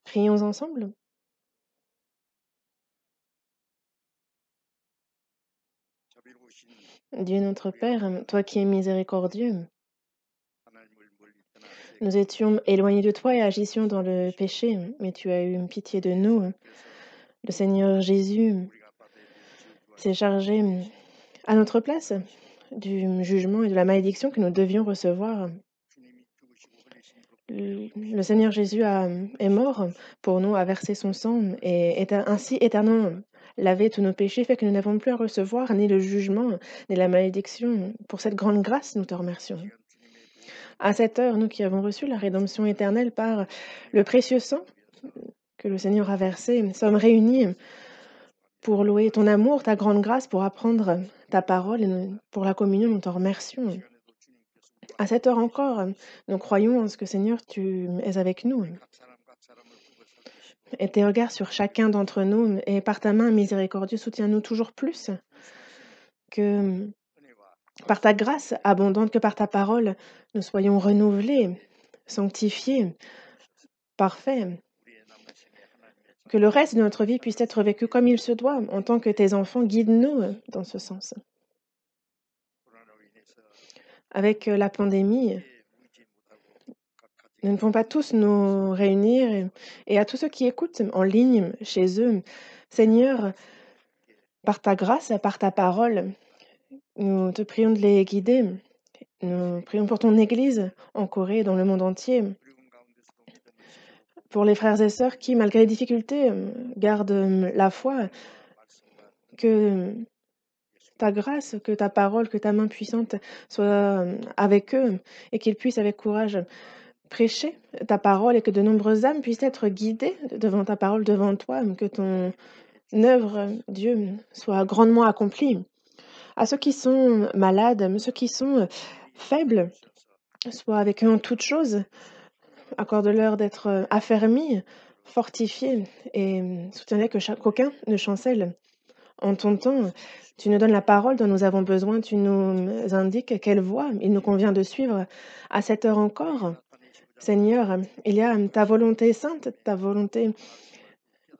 Prions ensemble. Dieu notre Père, toi qui es miséricordieux, nous étions éloignés de toi et agissions dans le péché, mais tu as eu pitié de nous. Le Seigneur Jésus s'est chargé à notre place du jugement et de la malédiction que nous devions recevoir. Le Seigneur Jésus est mort pour nous, a versé son sang et est ainsi éternellement lavé tous nos péchés, fait que nous n'avons plus à recevoir ni le jugement, ni la malédiction. Pour cette grande grâce, nous te remercions. À cette heure, nous qui avons reçu la rédemption éternelle par le précieux sang que le Seigneur a versé, nous sommes réunis pour louer ton amour, ta grande grâce, pour apprendre ta parole et pour la communion, nous te remercions. À cette heure encore, nous croyons en ce que Seigneur, tu es avec nous. Et tes regards sur chacun d'entre nous, et par ta main miséricordieuse, soutiens-nous toujours plus que par ta grâce abondante, que par ta parole, nous soyons renouvelés, sanctifiés, parfaits. Que le reste de notre vie puisse être vécu comme il se doit, en tant que tes enfants, guide-nous dans ce sens. Avec la pandémie, nous ne pouvons pas tous nous réunir et à tous ceux qui écoutent en ligne, chez eux, Seigneur, par ta grâce, par ta parole, nous te prions de les guider. Nous prions pour ton Église en Corée et dans le monde entier. Pour les frères et sœurs qui, malgré les difficultés, gardent la foi, que ta grâce, que ta parole, que ta main puissante soit avec eux et qu'ils puissent avec courage prêcher ta parole et que de nombreuses âmes puissent être guidées devant ta parole, devant toi, que ton œuvre, Dieu, soit grandement accomplie. À ceux qui sont malades, ceux qui sont faibles, sois avec eux en toutes choses. Accorde-leur d'être affermis, fortifiés et soutiens-les qu'aucun ne chancelle. En ton temps, tu nous donnes la parole dont nous avons besoin, tu nous indiques quelle voie il nous convient de suivre à cette heure encore. Seigneur, il y a ta volonté sainte, ta volonté,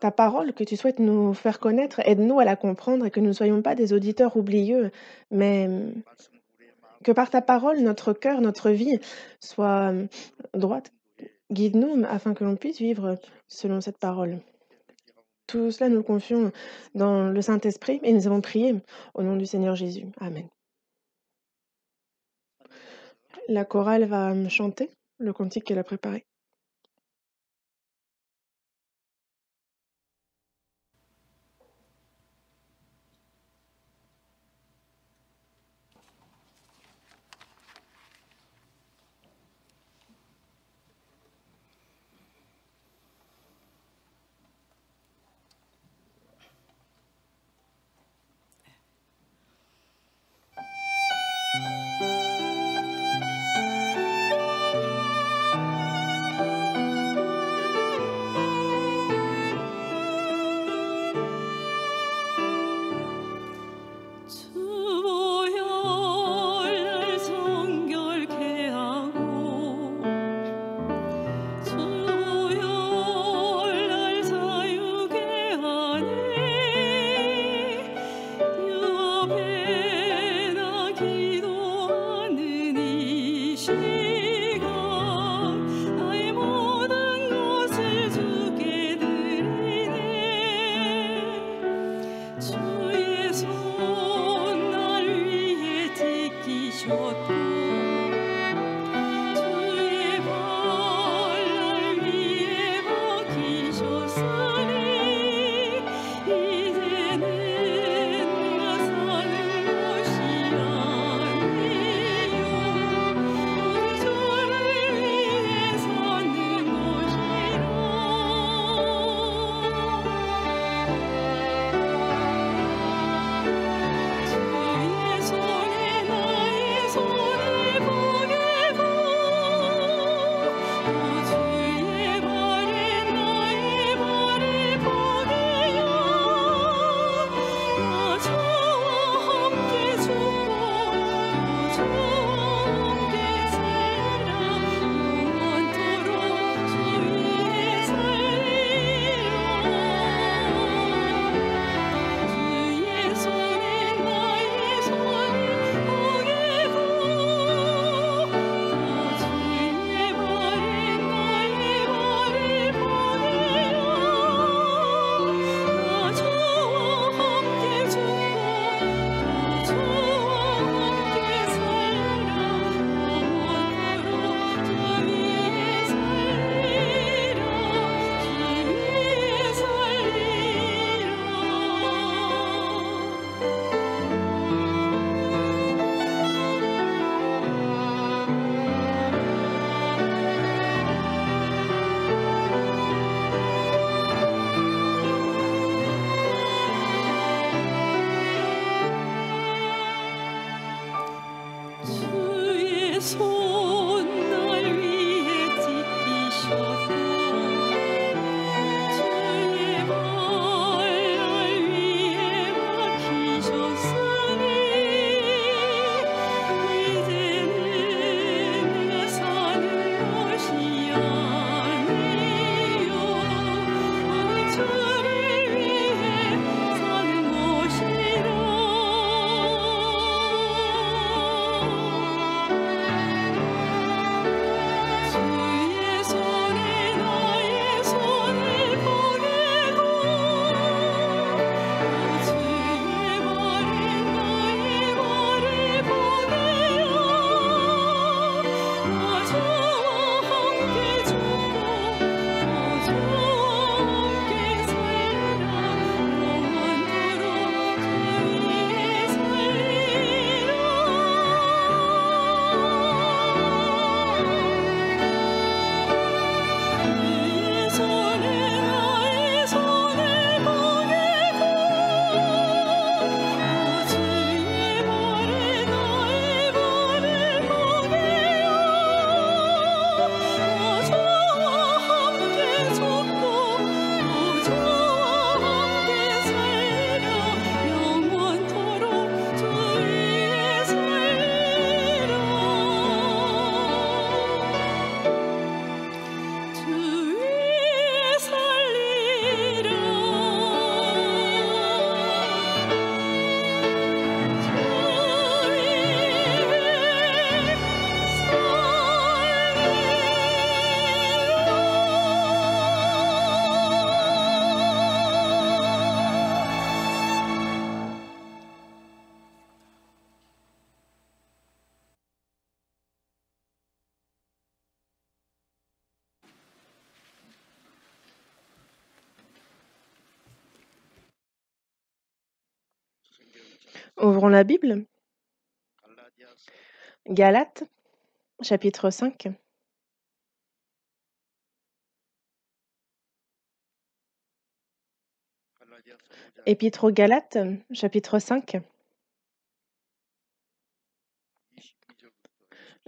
ta parole que tu souhaites nous faire connaître. Aide-nous à la comprendre et que nous ne soyons pas des auditeurs oublieux, mais que par ta parole, notre cœur, notre vie soit droite. Guide-nous afin que l'on puisse vivre selon cette parole. Tout cela, nous le confions dans le Saint-Esprit et nous avons prié au nom du Seigneur Jésus. Amen. La chorale va chanter le cantique qu'elle a préparé. Ouvrons la Bible, Galates, chapitre 5. Épître aux Galates, chapitre 5,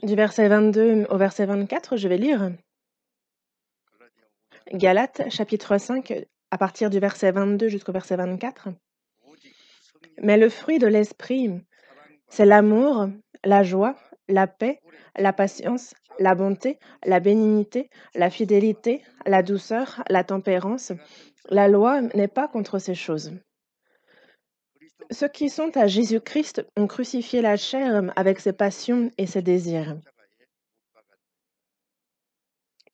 du verset 22 au verset 24, je vais lire. Galates, chapitre 5, à partir du verset 22 jusqu'au verset 24. Mais le fruit de l'esprit, c'est l'amour, la joie, la paix, la patience, la bonté, la bénignité, la fidélité, la douceur, la tempérance. La loi n'est pas contre ces choses. Ceux qui sont à Jésus-Christ ont crucifié la chair avec ses passions et ses désirs.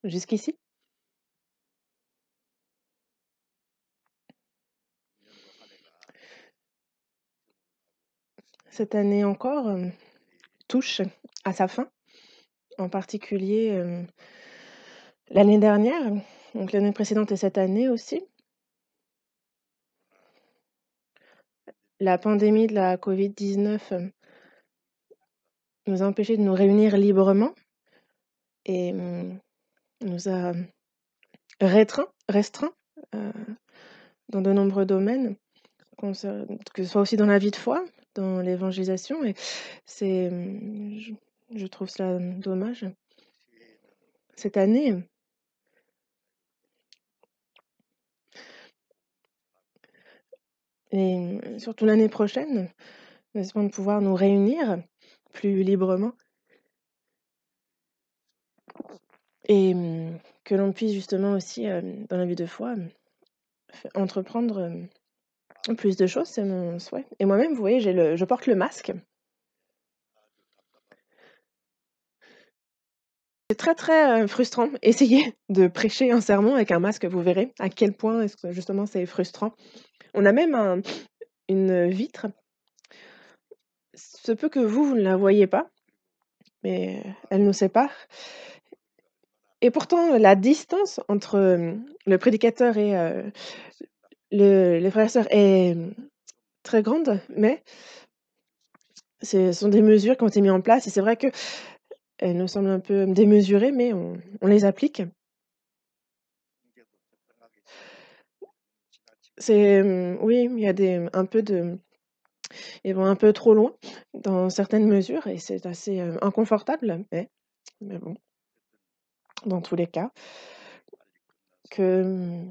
Jusqu'ici? Cette année encore touche à sa fin, en particulier l'année dernière, donc l'année précédente et cette année aussi. La pandémie de la Covid-19 nous a empêchés de nous réunir librement et nous a restreints dans de nombreux domaines, que ce soit aussi dans la vie de foi, dans l'évangélisation. Et c'est, je trouve cela dommage. Cette année, et surtout l'année prochaine, nous espérons de pouvoir nous réunir plus librement et que l'on puisse justement aussi, dans la vie de foi, entreprendre plus de choses, c'est mon souhait. Et moi-même, vous voyez, je porte le masque. C'est très, très, frustrant. Essayez de prêcher un sermon avec un masque, vous verrez à quel point est-ce que justement c'est frustrant. On a même une vitre. Se peut que vous ne la voyez pas, mais elle nous sépare. Et pourtant, la distance entre, le prédicateur et les frères et sœurs est, très grande, mais ce sont des mesures qui ont été mises en place et c'est vrai qu'elles nous semblent un peu démesurées, mais on les applique. C'est, oui, il y a ils vont un peu trop loin dans certaines mesures et c'est assez, inconfortable, mais bon, dans tous les cas, que,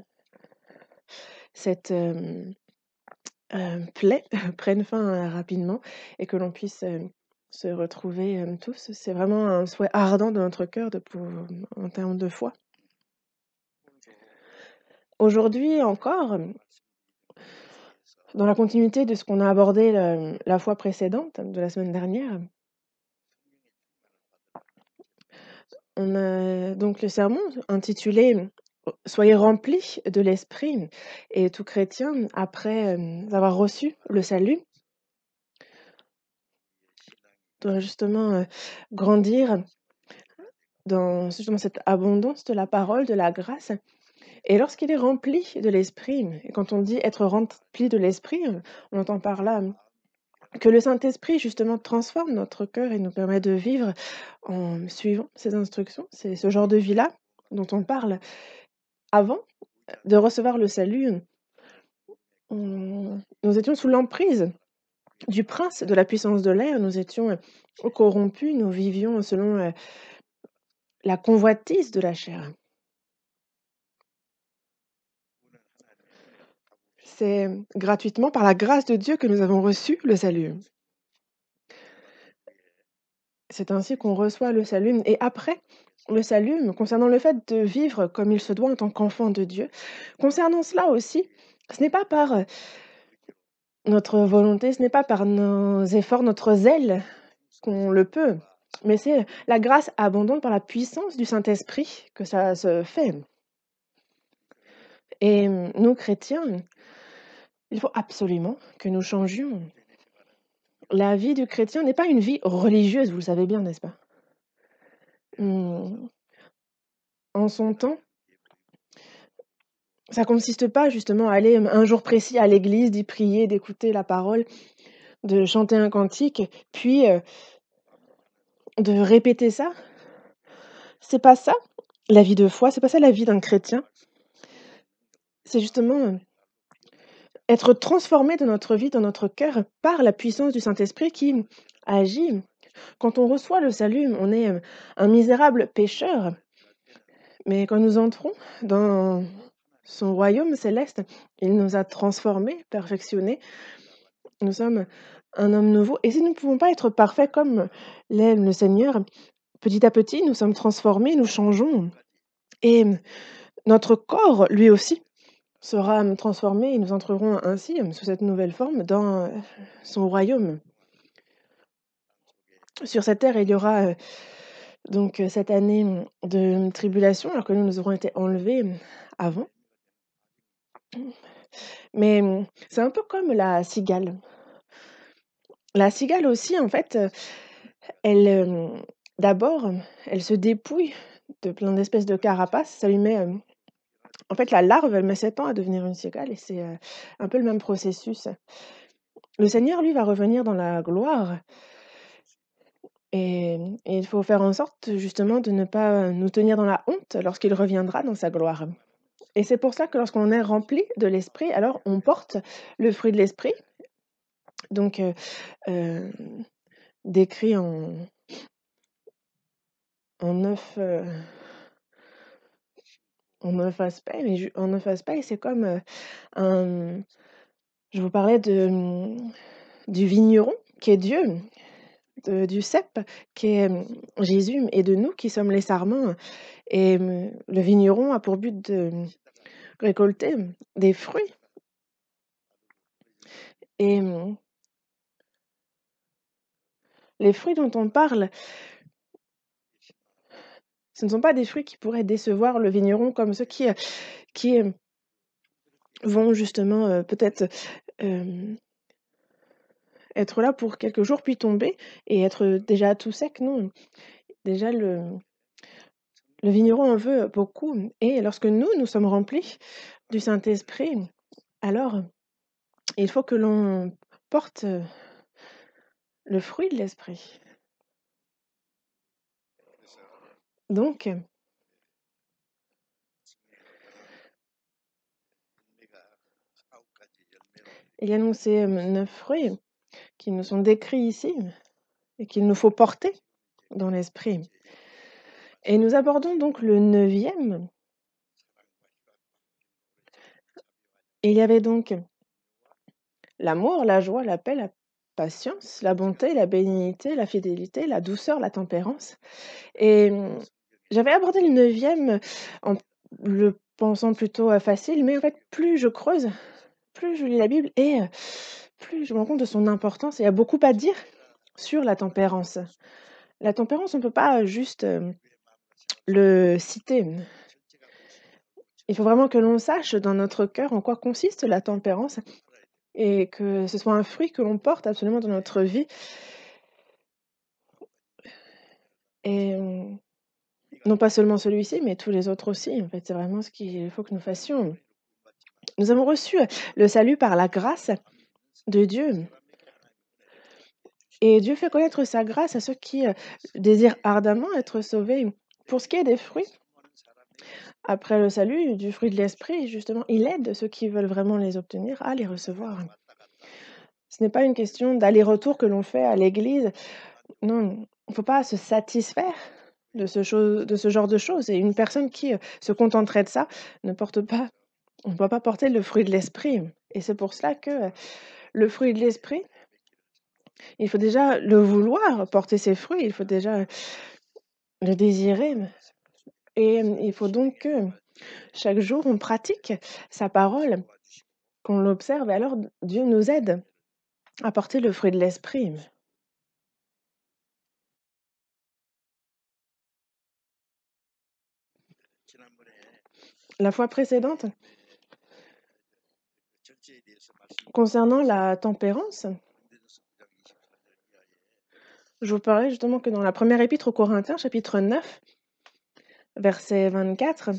cette, plaie prenne fin, rapidement et que l'on puisse, se retrouver, tous. C'est vraiment un souhait ardent de notre cœur en termes de foi. Aujourd'hui encore, dans la continuité de ce qu'on a abordé la fois précédente, de la semaine dernière, on a donc le sermon intitulé «Soyez remplis de l'esprit» et tout chrétien, après, avoir reçu le salut, doit justement, grandir dans justement cette abondance de la parole, de la grâce. Et lorsqu'il est rempli de l'esprit, et quand on dit être rempli de l'esprit, on entend par là que le Saint-Esprit justement transforme notre cœur et nous permet de vivre en suivant ses instructions. C'est ce genre de vie-là dont on parle. Avant de recevoir le salut, nous étions sous l'emprise du prince de la puissance de l'air, nous étions corrompus, nous vivions selon la convoitise de la chair. C'est gratuitement par la grâce de Dieu que nous avons reçu le salut. C'est ainsi qu'on reçoit le salut et après le salut, concernant le fait de vivre comme il se doit en tant qu'enfant de Dieu, concernant cela aussi, ce n'est pas par, notre volonté, ce n'est pas par nos efforts, notre zèle qu'on le peut, mais c'est la grâce abondante par la puissance du Saint-Esprit que ça se fait. Et nous chrétiens, il faut absolument que nous changions. La vie du chrétien n'est pas une vie religieuse, vous le savez bien, n'est-ce pas? Mmh, en son temps, ça consiste pas justement à aller un jour précis à l'église, d'y prier, d'écouter la parole. de chanter un cantique, puis, de répéter ça. C'est pas ça la vie de foi, c'est pas ça la vie d'un chrétien. C'est justement, être transformé dans notre vie, dans notre cœur, par la puissance du Saint-Esprit qui agit. Quand on reçoit le salut, on est, un misérable pécheur, mais quand nous entrons dans son royaume céleste, il nous a transformés, perfectionnés. Nous sommes un homme nouveau et si nous ne pouvons pas être parfaits comme l'est le Seigneur, petit à petit, nous sommes transformés, nous changeons et notre corps, lui aussi, sera, transformé et nous entrerons ainsi, sous cette nouvelle forme dans, son royaume. Sur cette terre, il y aura, donc cette année, de tribulation alors que nous aurons été enlevés, avant. Mais, c'est un peu comme la cigale. La cigale aussi, en fait, elle, d'abord, elle se dépouille de plein d'espèces de carapaces. Ça lui met, en fait, la larve, elle met 7 ans à devenir une cigale et c'est, un peu le même processus. Le Seigneur, lui, va revenir dans la gloire et il faut faire en sorte, justement, de ne pas, nous tenir dans la honte lorsqu'il reviendra dans sa gloire. Et c'est pour ça que lorsqu'on est rempli de l'esprit, alors on porte le fruit de l'esprit, donc hem, décrit en 9, en 9 aspects, mais ju en 9 aspects, c'est comme, un je vous parlais de, du vigneron qui est Dieu, du cep qui est, Jésus et de nous qui sommes les sarments et le vigneron a pour but de récolter des fruits et les fruits dont on parle, ce ne sont pas des fruits qui pourraient décevoir le vigneron comme ceux qui, vont justement, peut-être, hem, être là pour quelques jours puis tomber et être, déjà tout sec, non. Déjà le vigneron en veut beaucoup et lorsque nous sommes remplis du Saint-Esprit, alors il faut que l'on porte, le fruit de l'esprit. Donc il y a donc ces, 9 fruits qui nous sont décrits ici et qu'il nous faut porter dans l'esprit et nous abordons donc le neuvième. Il y avait donc l'amour, la joie, la paix, la patience, la bonté, la bénignité, la fidélité, la douceur, la tempérance et j'avais abordé le neuvième en le pensant plutôt, facile, mais en fait, plus je creuse, plus je lis la Bible et plus je me rends compte de son importance. Il y a beaucoup à dire sur la tempérance. La tempérance, on ne peut pas juste, le citer. Il faut vraiment que l'on sache dans notre cœur en quoi consiste la tempérance et que ce soit un fruit que l'on porte absolument dans notre vie et non pas seulement celui-ci, mais tous les autres aussi, en fait, c'est vraiment ce qu'il faut que nous fassions. Nous avons reçu, le salut par la grâce de Dieu et Dieu fait connaître sa grâce à ceux qui, désirent ardemment être sauvés. Pour ce qui est des fruits, après le salut, du fruit de l'esprit, justement, il aide ceux qui veulent vraiment les obtenir à les recevoir. Ce n'est pas une question d'aller-retour que l'on fait à l'église. Non, il ne faut pas se satisfaire de ce genre de choses et une personne qui, se contenterait de ça ne porte pas on ne peut pas porter le fruit de l'esprit et c'est pour cela que, le fruit de l'esprit, il faut déjà le vouloir, porter ses fruits, il faut déjà le désirer et il faut donc que chaque jour on pratique sa parole, qu'on l'observe et alors Dieu nous aide à porter le fruit de l'esprit. La fois précédente, concernant la tempérance, je vous parlais justement que dans la première épître aux Corinthiens, chapitre 9, verset 24,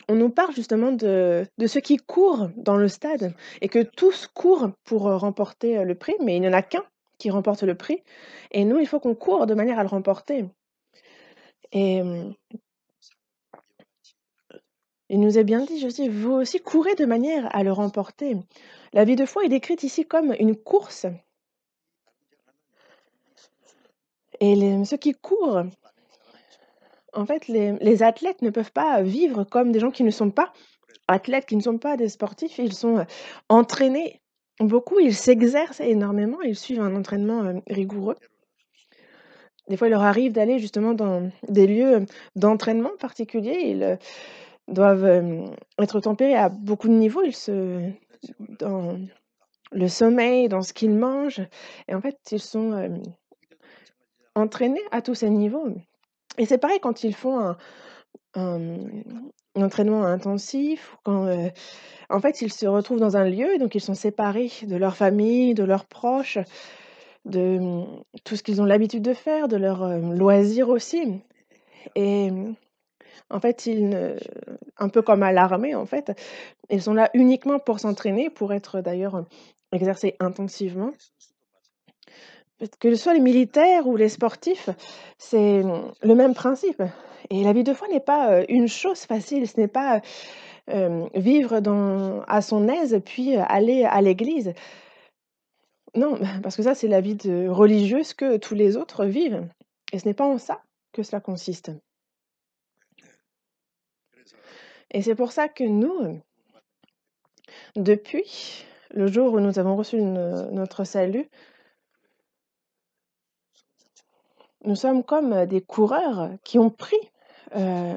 on nous parle justement de ceux qui courent dans le stade et que tous courent pour, remporter, le prix, mais il n'y en a qu'un qui remporte le prix et nous, il faut qu'on court de manière à le remporter et il nous est bien dit, je dis: «Vous aussi courez de manière à le remporter». La vie de foi est décrite ici comme une course et ceux qui courent, en fait, les athlètes ne peuvent pas vivre comme des gens qui ne sont pas athlètes, qui ne sont pas des sportifs. Ils sont, entraînés beaucoup, ils s'exercent énormément, ils suivent un entraînement, rigoureux. Des fois, il leur arrive d'aller justement dans des lieux, d'entraînement particuliers. Ils, doivent, être tempérés à beaucoup de niveaux. Ils se dans le sommeil, dans ce qu'ils mangent et en fait, ils sont, entraînés à tous ces niveaux et c'est pareil quand ils font un entraînement intensif ou quand, en fait, ils se retrouvent dans un lieu et donc ils sont séparés de leur famille, de leurs proches, de, tout ce qu'ils ont l'habitude de faire, de leurs, loisirs aussi et en fait, ils ne un peu comme à l'armée, en fait, ils sont là uniquement pour s'entraîner, pour être d'ailleurs, exercés intensivement. Que ce soit les militaires ou les sportifs, c'est, le même principe et la vie de foi n'est pas, une chose facile. Ce n'est pas, vivre à son aise puis, aller à l'église. Non, parce que ça, c'est la vie de religieuse que tous les autres vivent et ce n'est pas en ça que cela consiste et c'est pour ça que nous, depuis le jour où nous avons reçu notre salut, nous sommes comme, des coureurs qui ont pris, heu,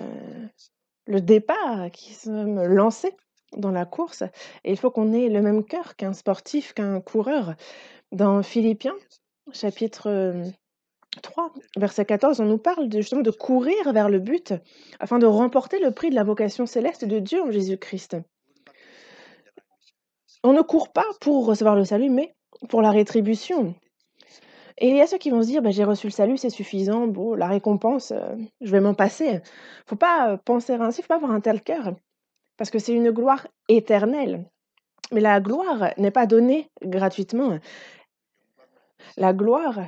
le départ, qui sommes lancés dans la course et il faut qu'on ait le même cœur qu'un sportif, qu'un coureur. Dans Philippiens, chapitre, 3, verset 14, on nous parle justement de courir vers le but afin de remporter le prix de la vocation céleste de Dieu en Jésus-Christ. On ne court pas pour recevoir le salut, mais pour la rétribution. Et il y a ceux qui vont se dire: «Bah, j'ai reçu le salut, c'est suffisant, bon, la récompense, je vais m'en passer». Faut pas, penser ainsi, faut pas avoir un tel cœur, parce que c'est une gloire éternelle. Mais la gloire n'est pas donnée gratuitement. La gloire,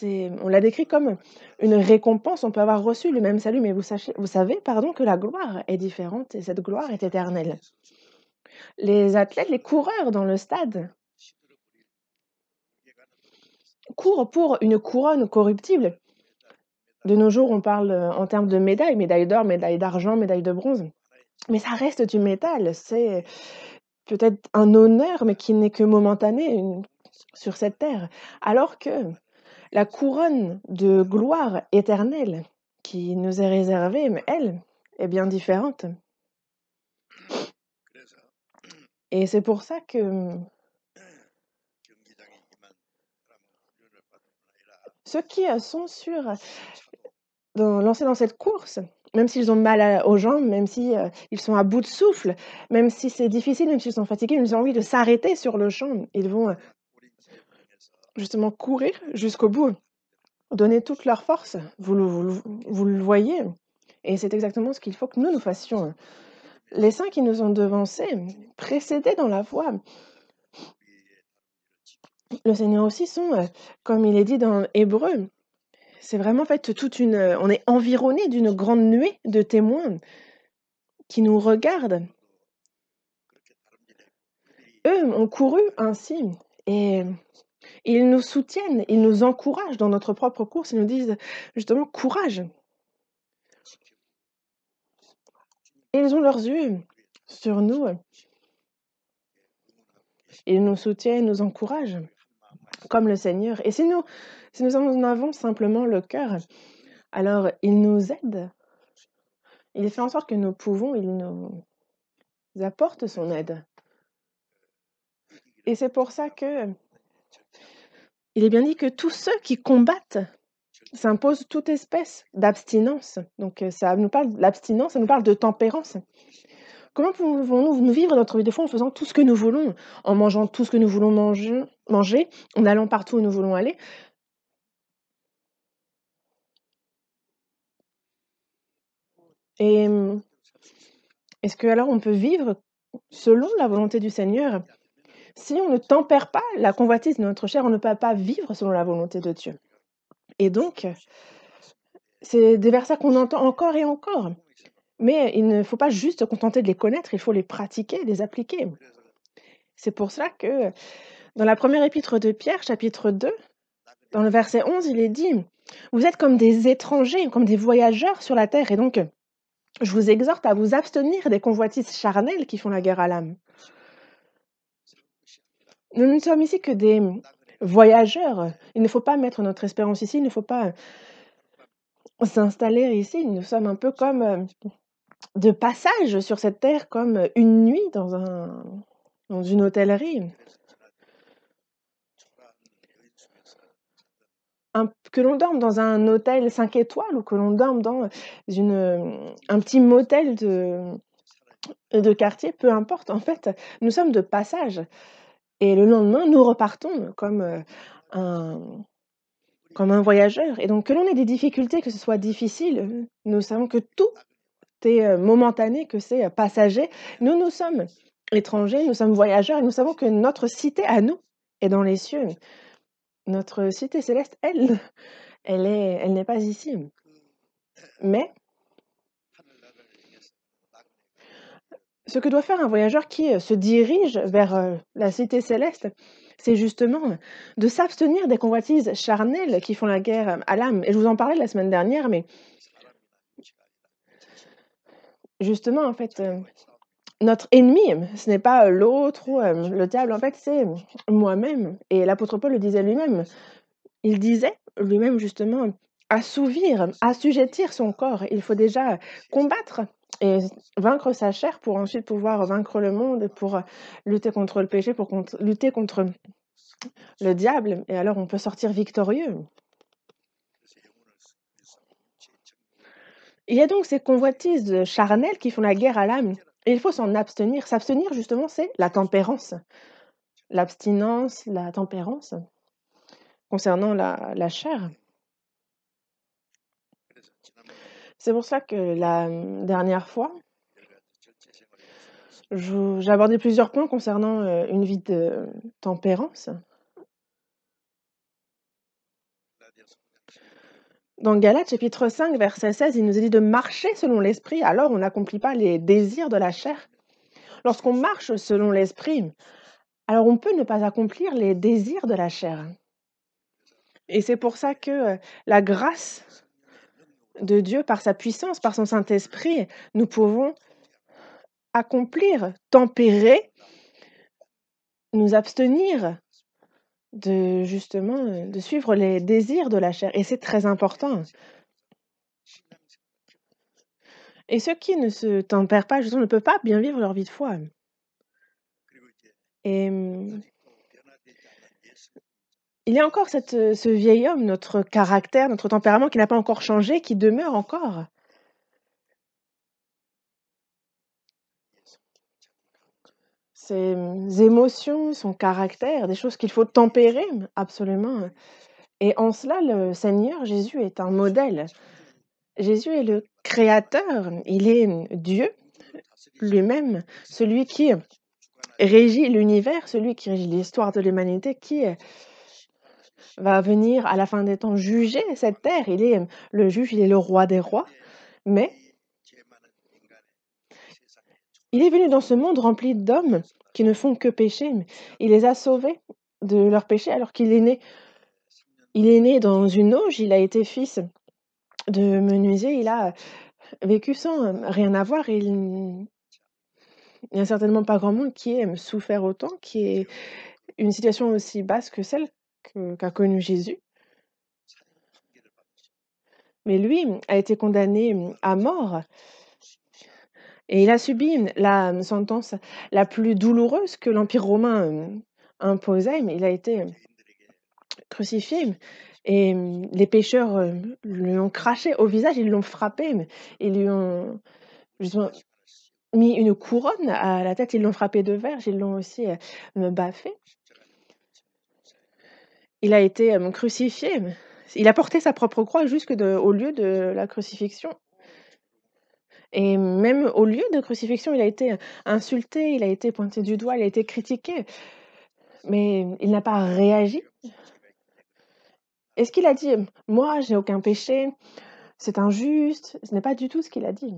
on l'a décrit comme une récompense. On peut avoir reçu le même salut, mais vous savez, pardon, que la gloire est différente et cette gloire est éternelle. Les athlètes, les coureurs dans le stade courent pour une couronne corruptible. De nos jours, on parle, en termes de médailles, médaille d'or, médaille d'argent, médaille de bronze, mais ça reste du métal. C'est peut-être un honneur, mais qui n'est que momentané, sur cette terre. Alors que la couronne de gloire éternelle qui nous est réservée, mais elle, est bien différente et c'est pour ça que, ceux qui, sont lancés dans cette course, même s'ils ont mal aux jambes, même si, ils sont à bout de souffle, même si c'est difficile, même s'ils sont fatigués, même s'ils ont envie de s'arrêter sur le champ, ils vont, justement courir jusqu'au bout, donner toute leur force. Vous le voyez et c'est exactement ce qu'il faut que nous fassions. Les saints qui nous ont devancés, précédés dans la foi, le Seigneur aussi sont, comme il est dit dans Hébreux, c'est vraiment en fait on est environnés d'une grande nuée de témoins qui nous regardent. Eux ont couru ainsi et ils nous soutiennent, ils nous encouragent dans notre propre course, ils nous disent justement: «Courage!» et ils ont leurs yeux sur nous, ils nous soutiennent, nous encouragent comme le Seigneur et si nous en avons simplement le cœur, alors il nous aide. Il fait en sorte que nous pouvons, il nous apporte son aide et c'est pour ça que il est bien dit que tous ceux qui combattent s'imposent toute espèce d'abstinence. Donc ça nous parle l'abstinence, ça nous parle de tempérance. Comment pouvons-nous vivre notre vie de foi en faisant tout ce que nous voulons, en mangeant tout ce que nous voulons manger, en allant partout où nous voulons aller? Et Est-ce que alors on peut vivre selon la volonté du Seigneur? Si on ne tempère pas la convoitise de notre chair, on ne peut pas vivre selon la volonté de Dieu. Et donc, c'est des versets qu'on entend encore et encore. Mais il ne faut pas juste se contenter de les connaître, il faut les pratiquer, les appliquer. C'est pour cela que dans la première épître de Pierre, chapitre 2, dans le verset 11, il est dit: «Vous êtes comme des étrangers, comme des voyageurs sur la terre et donc je vous exhorte à vous abstenir des convoitises charnelles qui font la guerre à l'âme». Nous ne sommes ici que des voyageurs. Il ne faut pas mettre notre espérance ici, il ne faut pas s'installer ici. Nous sommes un peu comme, de passage sur cette terre, comme, une nuit dans une hôtellerie. Que l'on dorme dans un hôtel 5 étoiles ou que l'on dorme dans un petit motel de quartier, peu importe, en fait, nous sommes de passage et le lendemain, nous repartons un comme un voyageur et donc que l'on ait des difficultés, que ce soit difficile, nous savons que tout est, momentané, que c'est, passager. Nous, nous sommes étrangers, nous sommes voyageurs et nous savons que notre cité à nous est dans les cieux. Notre cité céleste, elle, elle n'est pas ici. Mais ce que doit faire un voyageur qui, se dirige vers, la cité céleste, c'est justement, de s'abstenir des convoitises charnelles qui font la guerre, à l'âme et je vous en parlais la semaine dernière, mais justement, en fait, notre ennemi, ce n'est pas, l'autre ou, le diable, en fait, c'est, moi-même et l'apôtre Paul le disait lui-même. Il disait lui-même justement, assouvir, assujettir son corps. Il faut déjà combattre et vaincre sa chair pour ensuite pouvoir vaincre le monde, pour, lutter contre le péché, pour lutter contre le diable et alors on peut sortir victorieux. Il y a donc ces convoitises, charnelles qui font la guerre à l'âme et il faut s'en abstenir. S'abstenir justement, c'est la tempérance, l'abstinence, la tempérance concernant la chair. C'est pour ça que la, dernière fois, j'ai abordé plusieurs points concernant, une vie de tempérance. Dans Galates chapitre 5 verset 16, il nous est dit de marcher selon l'esprit, alors on n'accomplit pas les désirs de la chair. Lorsqu'on marche selon l'esprit, alors on peut ne pas accomplir les désirs de la chair. Et c'est pour ça que, la grâce de Dieu, par sa puissance, par son Saint-Esprit, nous pouvons accomplir, tempérer, nous abstenir de justement, de suivre les désirs de la chair et c'est très important. Et ceux qui ne se tempèrent pas, justement, ne peuvent pas bien vivre leur vie de foi. Et il y a encore ce vieil homme, notre caractère, notre tempérament qui n'a pas encore changé, qui demeure encore. Ses, émotions, son caractère, des choses qu'il faut tempérer, absolument. Et en cela, le Seigneur Jésus est un modèle. Jésus est le créateur, il est, Dieu lui-même, celui qui régit l'univers, celui qui régit l'histoire de l'humanité, qui va venir à la fin des temps juger cette terre. Il est le juge, il est le roi des rois, mais il est venu dans ce monde rempli d'hommes qui ne font que pécher. Il les a sauvés de leurs péchés alors qu'il est né. Il est né dans une auge, il a été fils de menuisier, il a vécu sans rien avoir et il n'y a certainement pas grand monde qui ait souffert autant, qui ait une situation aussi basse que celle qu'a connue Jésus. Mais lui a été condamné à mort et il a subi la sentence la plus douloureuse que l'Empire romain imposait, mais il a été crucifié et les pécheurs lui ont craché au visage, ils l'ont frappé, ils lui ont justement mis une couronne à la tête, ils l'ont frappé de verge, ils l'ont aussi baffé. Il a été crucifié, il a porté sa propre croix jusque au lieu de la crucifixion. Et même au lieu de crucifixion, il a été insulté, il a été pointé du doigt, il a été critiqué, mais il n'a pas réagi. Est-ce qu'il a dit: «Moi, je n'ai aucun péché, c'est injuste»? Ce n'est pas du tout ce qu'il a dit.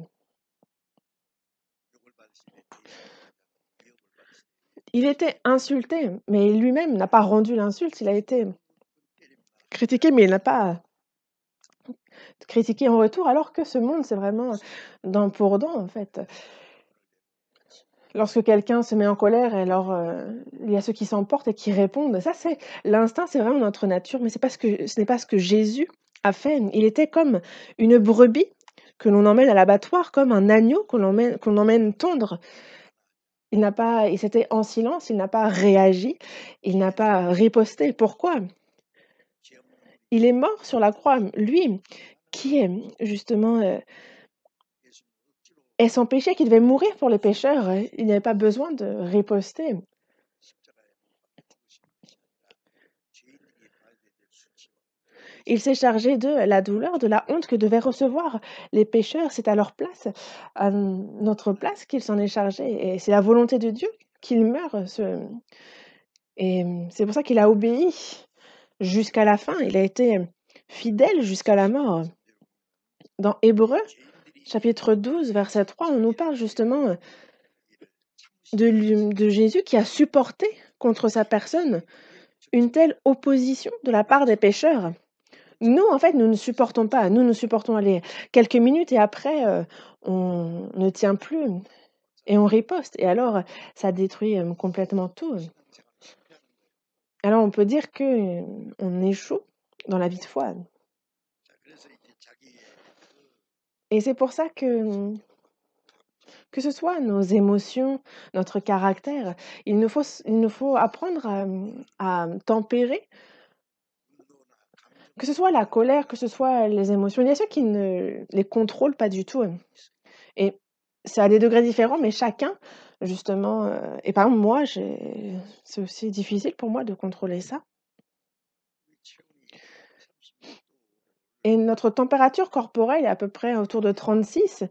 Il était insulté, mais lui-même n'a pas rendu l'insulte, il a été critiqué, mais il n'a pas critiqué en retour, alors que ce monde, c'est vraiment dent pour dent, en fait. Lorsque quelqu'un se met en colère et alors, il y a ceux qui s'emportent et qui répondent. Ça, c'est l'instinct, c'est vraiment notre nature, mais c'est pas ce n'est pas ce que Jésus a fait. Il était comme une brebis que l'on emmène à l'abattoir, comme un agneau qu'on emmène tondre. Il s'était en silence, il n'a pas réagi, il n'a pas riposté. Pourquoi? Il est mort sur la croix, lui qui est justement, est sans péché, qui devait mourir pour les pécheurs, il n'avait pas besoin de riposter. Il s'est chargé de la douleur, de la honte que devaient recevoir les pécheurs. C'est à leur place, à notre place qu'il s'en est chargé et c'est la volonté de Dieu qu'il meure, et c'est pour ça qu'il a obéi jusqu'à la fin. Il a été fidèle jusqu'à la mort. Dans Hébreux, chapitre 12, verset 3, on nous parle justement, de Jésus qui a supporté contre sa personne une telle opposition de la part des pécheurs. Nous, en fait, nous ne supportons pas. Nous supportons, allez, quelques minutes et après, on ne tient plus et on riposte et alors, ça détruit, complètement tout. Alors on peut dire que, on échoue dans la vie de foi et c'est pour ça que ce soit nos émotions, notre caractère, il nous faut apprendre à tempérer, que ce soit la colère, que ce soit les émotions. Il y a ceux qui ne les contrôlent pas du tout. Et c'est à des degrés différents, mais chacun, justement, et par exemple, moi, c'est aussi difficile pour moi de contrôler ça. Et notre température corporelle est à peu près autour de 36.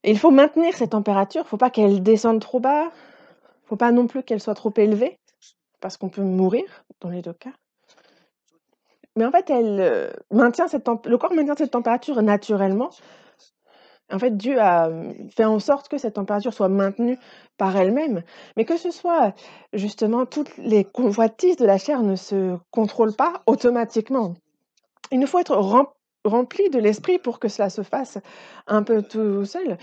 Et il faut maintenir cette température, il ne faut pas qu'elle descende trop bas, il ne faut pas non plus qu'elle soit trop élevée, parce qu'on peut mourir dans les 2 cas. Mais en fait, le corps maintient cette température naturellement. En fait, Dieu a, fait en sorte que cette température soit maintenue par elle-même, mais que ce soit justement toutes les convoitises de la chair ne se contrôlent pas automatiquement. Il nous faut être remplis de l'esprit pour que cela se fasse un peu tout seul.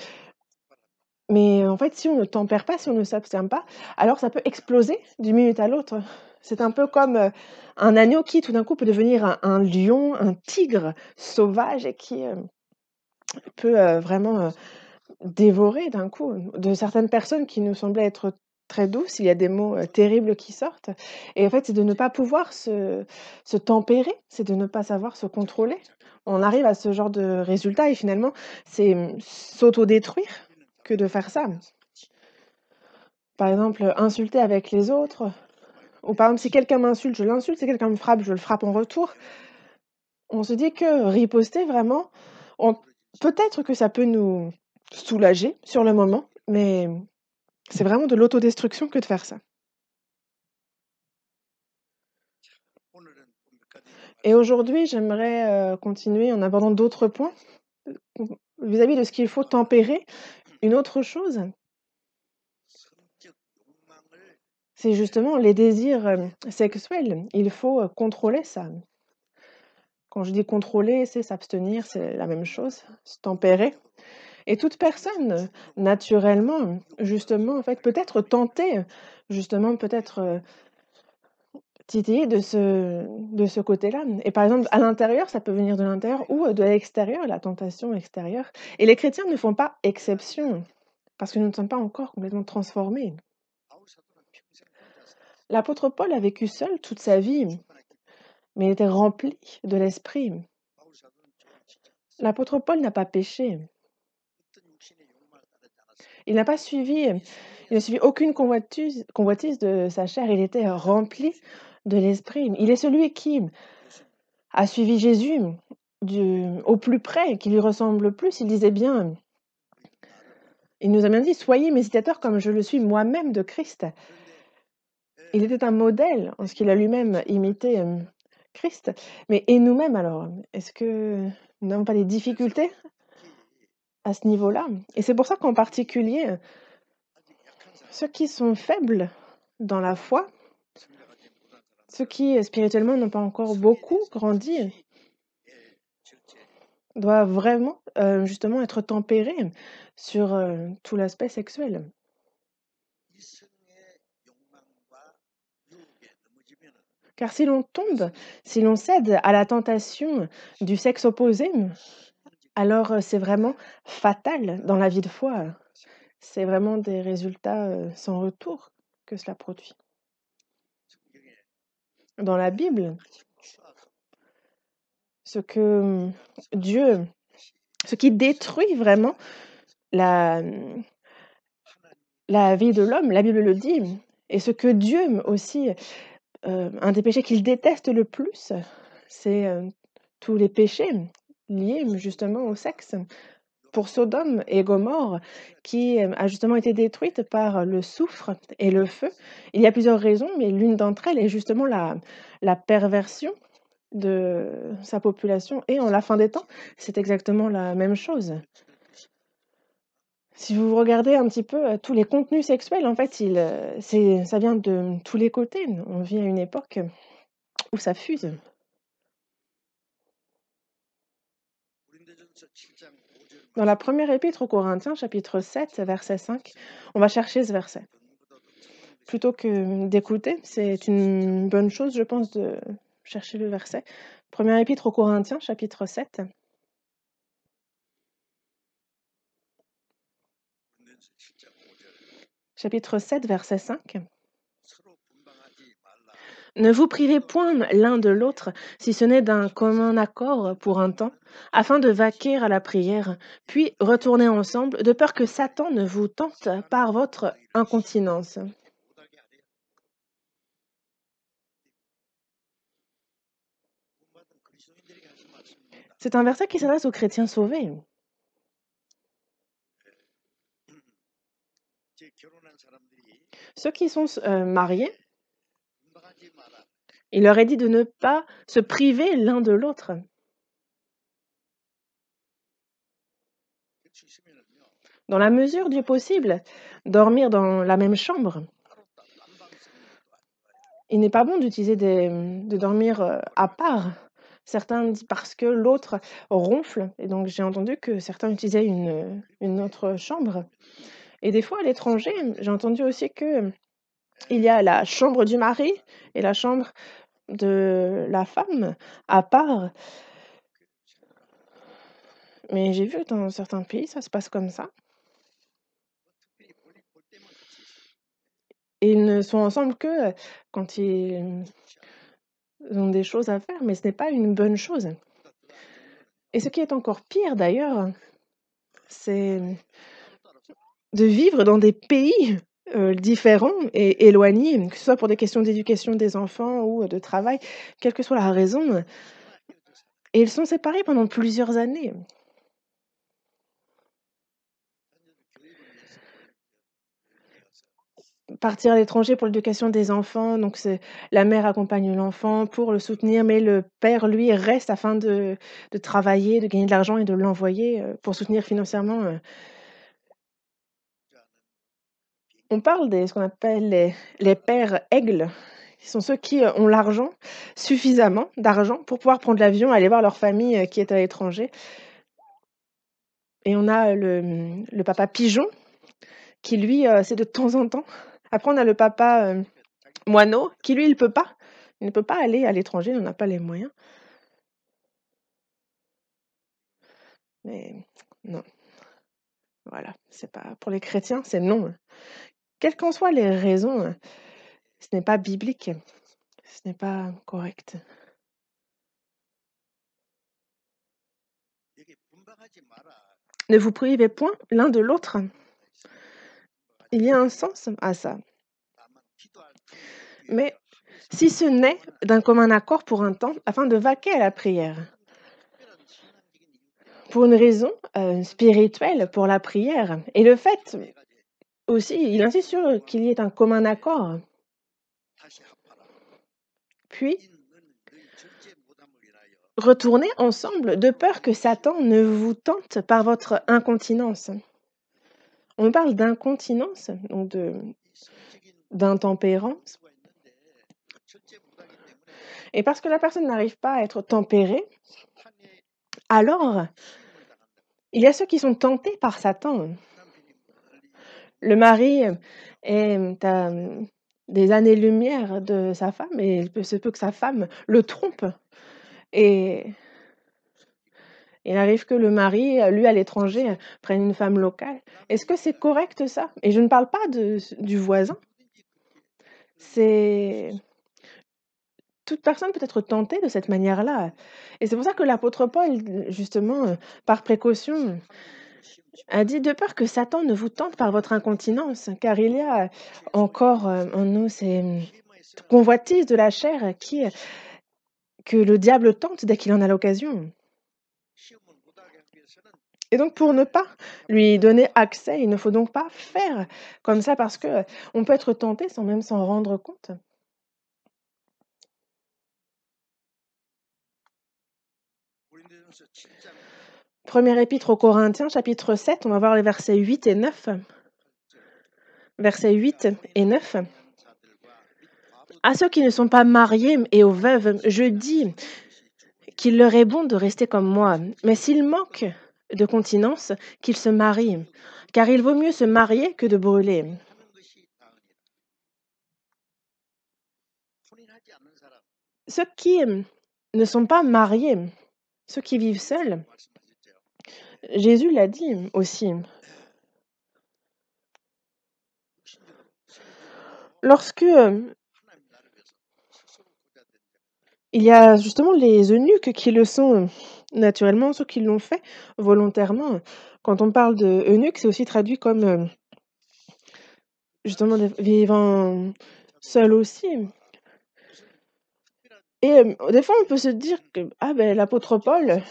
Mais en fait, si on ne tempère pas, si on ne s'abstient pas, alors ça peut exploser d'une minute à l'autre. C'est un peu comme, un agneau qui tout d'un coup peut devenir un lion, un tigre sauvage et qui, peut, vraiment, dévorer d'un coup. De certaines personnes qui nous semblaient être très douces, il y a des mots, terribles qui sortent et en fait, c'est de ne pas pouvoir se tempérer, c'est de ne pas savoir se contrôler. On arrive à ce genre de résultat et finalement, c'est, s'autodétruire que de faire ça. Par exemple, insulter avec les autres ou par exemple, si quelqu'un m'insulte, je l'insulte, si quelqu'un me frappe, je le frappe en retour. On se dit que riposter vraiment, on peut-être que ça peut nous soulager sur le moment, mais c'est vraiment de l'autodestruction que de faire ça. Et aujourd'hui, j'aimerais, continuer en abordant d'autres points, vis-à-vis de ce qu'il faut tempérer. Une autre chose, c'est justement les désirs, sexuels. Il faut, contrôler ça. Quand je dis contrôler, c'est s'abstenir, c'est la même chose, se tempérer. Et toute personne, naturellement, justement, en fait, peut-être tentée, justement, peut-être, titiller de ce côté-là. Et par exemple, à l'intérieur, ça peut venir de l'intérieur ou, de l'extérieur, la tentation extérieure. Et les chrétiens ne font pas exception, parce que nous ne sommes pas encore complètement transformés. L'apôtre Paul a vécu seul toute sa vie, mais il était rempli de l'esprit. L'apôtre Paul n'a pas péché. Il n'a pas suivi, il n'a suivi aucune convoitise de sa chair, il était rempli de l'esprit. Il est celui qui a suivi Jésus au plus près, qui lui ressemble le plus. Il disait bien Il nous a bien dit: «Soyez mes imitateurs comme je le suis moi-même de Christ». Il était un modèle en ce qu'il a lui-même imité, Christ. Mais et nous-mêmes alors? Est-ce que nous n'avons pas des difficultés à ce niveau-là? Et c'est pour ça qu'en particulier, ceux qui sont faibles dans la foi, ceux qui, spirituellement n'ont pas encore beaucoup grandi, doivent vraiment, justement être tempérés sur, tout l'aspect sexuel. Car si l'on tombe, si l'on cède à la tentation du sexe opposé, alors, c'est vraiment fatal dans la vie de foi. C'est vraiment des résultats, sans retour que cela produit. Dans la Bible, ce que, Dieu ce qui détruit vraiment la, la vie de l'homme, la Bible le dit, et ce que Dieu aussi, un des péchés qu'il déteste le plus, c'est, tous les péchés liés justement au sexe. Pour Sodome et Gomorrhe, qui, a justement été détruite par le soufre et le feu. Il y a plusieurs raisons, mais l'une d'entre elles est justement la perversion de sa population et en la fin des temps, c'est exactement la même chose. Si vous regardez un petit peu, tous les contenus sexuels, en fait, ça vient de tous les côtés. On vit à une époque où ça fuse. Dans la première épître aux Corinthiens, chapitre 7, verset 5, on va chercher ce verset. Plutôt que d'écouter, c'est une bonne chose, je pense, de chercher le verset. Première épître aux Corinthiens, chapitre 7. Chapitre 7, verset 5. Ne vous privez point l'un de l'autre, si ce n'est d'un commun accord pour un temps, afin de vaquer à la prière, puis retourner ensemble, de peur que Satan ne vous tente par votre incontinence. C'est un verset qui s'adresse aux chrétiens sauvés. Ceux qui sont mariés, il leur est dit de ne pas se priver l'un de l'autre. Dans la mesure du possible, dormir dans la même chambre. Il n'est pas bon de dormir à part. Certains disent parce que l'autre ronfle. Et donc j'ai entendu que certains utilisaient une autre chambre. Et des fois à l'étranger, j'ai entendu aussi que il y a la chambre du mari et la chambre de la femme à part. Mais j'ai vu dans certains pays, ça se passe comme ça. Et ils ne sont ensemble que quand ils ont des choses à faire, mais ce n'est pas une bonne chose. Et ce qui est encore pire d'ailleurs, c'est de vivre dans des pays, différents et éloignés, que ce soit pour des questions d'éducation des enfants ou de travail, quelle que soit la raison, et ils sont séparés pendant plusieurs années. Partir à l'étranger pour l'éducation des enfants, donc c'est la mère accompagne l'enfant pour le soutenir, mais le père, lui, reste afin de travailler, de gagner de l'argent et de l'envoyer, pour soutenir financièrement, On parle des ce qu'on appelle les pères aigles. Ce sont ceux qui, ont l'argent, suffisamment d'argent pour pouvoir prendre l'avion, aller voir leur famille, qui est à l'étranger, et on a le papa pigeon qui lui, c'est de temps en temps. Après on a le papa, moineau qui lui, il peut pas. Il ne peut pas aller à l'étranger, il n'en a pas les moyens. Mais non, voilà, c'est pas pour les chrétiens, c'est non. Quelles qu'en soient les raisons, ce n'est pas biblique, ce n'est pas correct. Ne vous privez point l'un de l'autre. Il y a un sens à ça. Mais si ce n'est d'un commun accord pour un temps, afin de vaquer à la prière. pour une raison spirituelle, pour la prière. Et le fait aussi, il insiste sur qu'il y ait un commun accord. Puis, retournez ensemble de peur que Satan ne vous tente par votre incontinence. On parle d'incontinence, donc d'intempérance. Et parce que la personne n'arrive pas à être tempérée, alors il y a ceux qui sont tentés par Satan. Le mari est à des années-lumière de sa femme et il se peut que sa femme le trompe. Et il arrive que le mari, lui, à l'étranger, prenne une femme locale. Est-ce que c'est correct ça? Et je ne parle pas du voisin. C'est toute personne peut être tentée de cette manière-là. Et c'est pour ça que l'apôtre Paul, justement, par précaution, a dit de peur que Satan ne vous tente par votre incontinence, car il y a encore en nous ces convoitises de la chair que le diable tente dès qu'il en a l'occasion. Et donc, pour ne pas lui donner accès, il ne faut donc pas faire comme ça parce que on peut être tenté sans même s'en rendre compte. Première épître aux Corinthiens, chapitre 7, on va voir les versets 8 et 9. Versets 8 et 9. À ceux qui ne sont pas mariés et aux veuves, je dis qu'il leur est bon de rester comme moi. Mais s'ils manquent de continence, qu'ils se marient, car il vaut mieux se marier que de brûler. Ceux qui ne sont pas mariés, ceux qui vivent seuls, Jésus l'a dit aussi. Lorsque il y a justement les eunuques qui le sont naturellement, ceux qui l'ont fait volontairement. Quand on parle de eunuque, c'est aussi traduit comme justement vivant seul aussi. Et des fois, on peut se dire que l'apôtre Paul,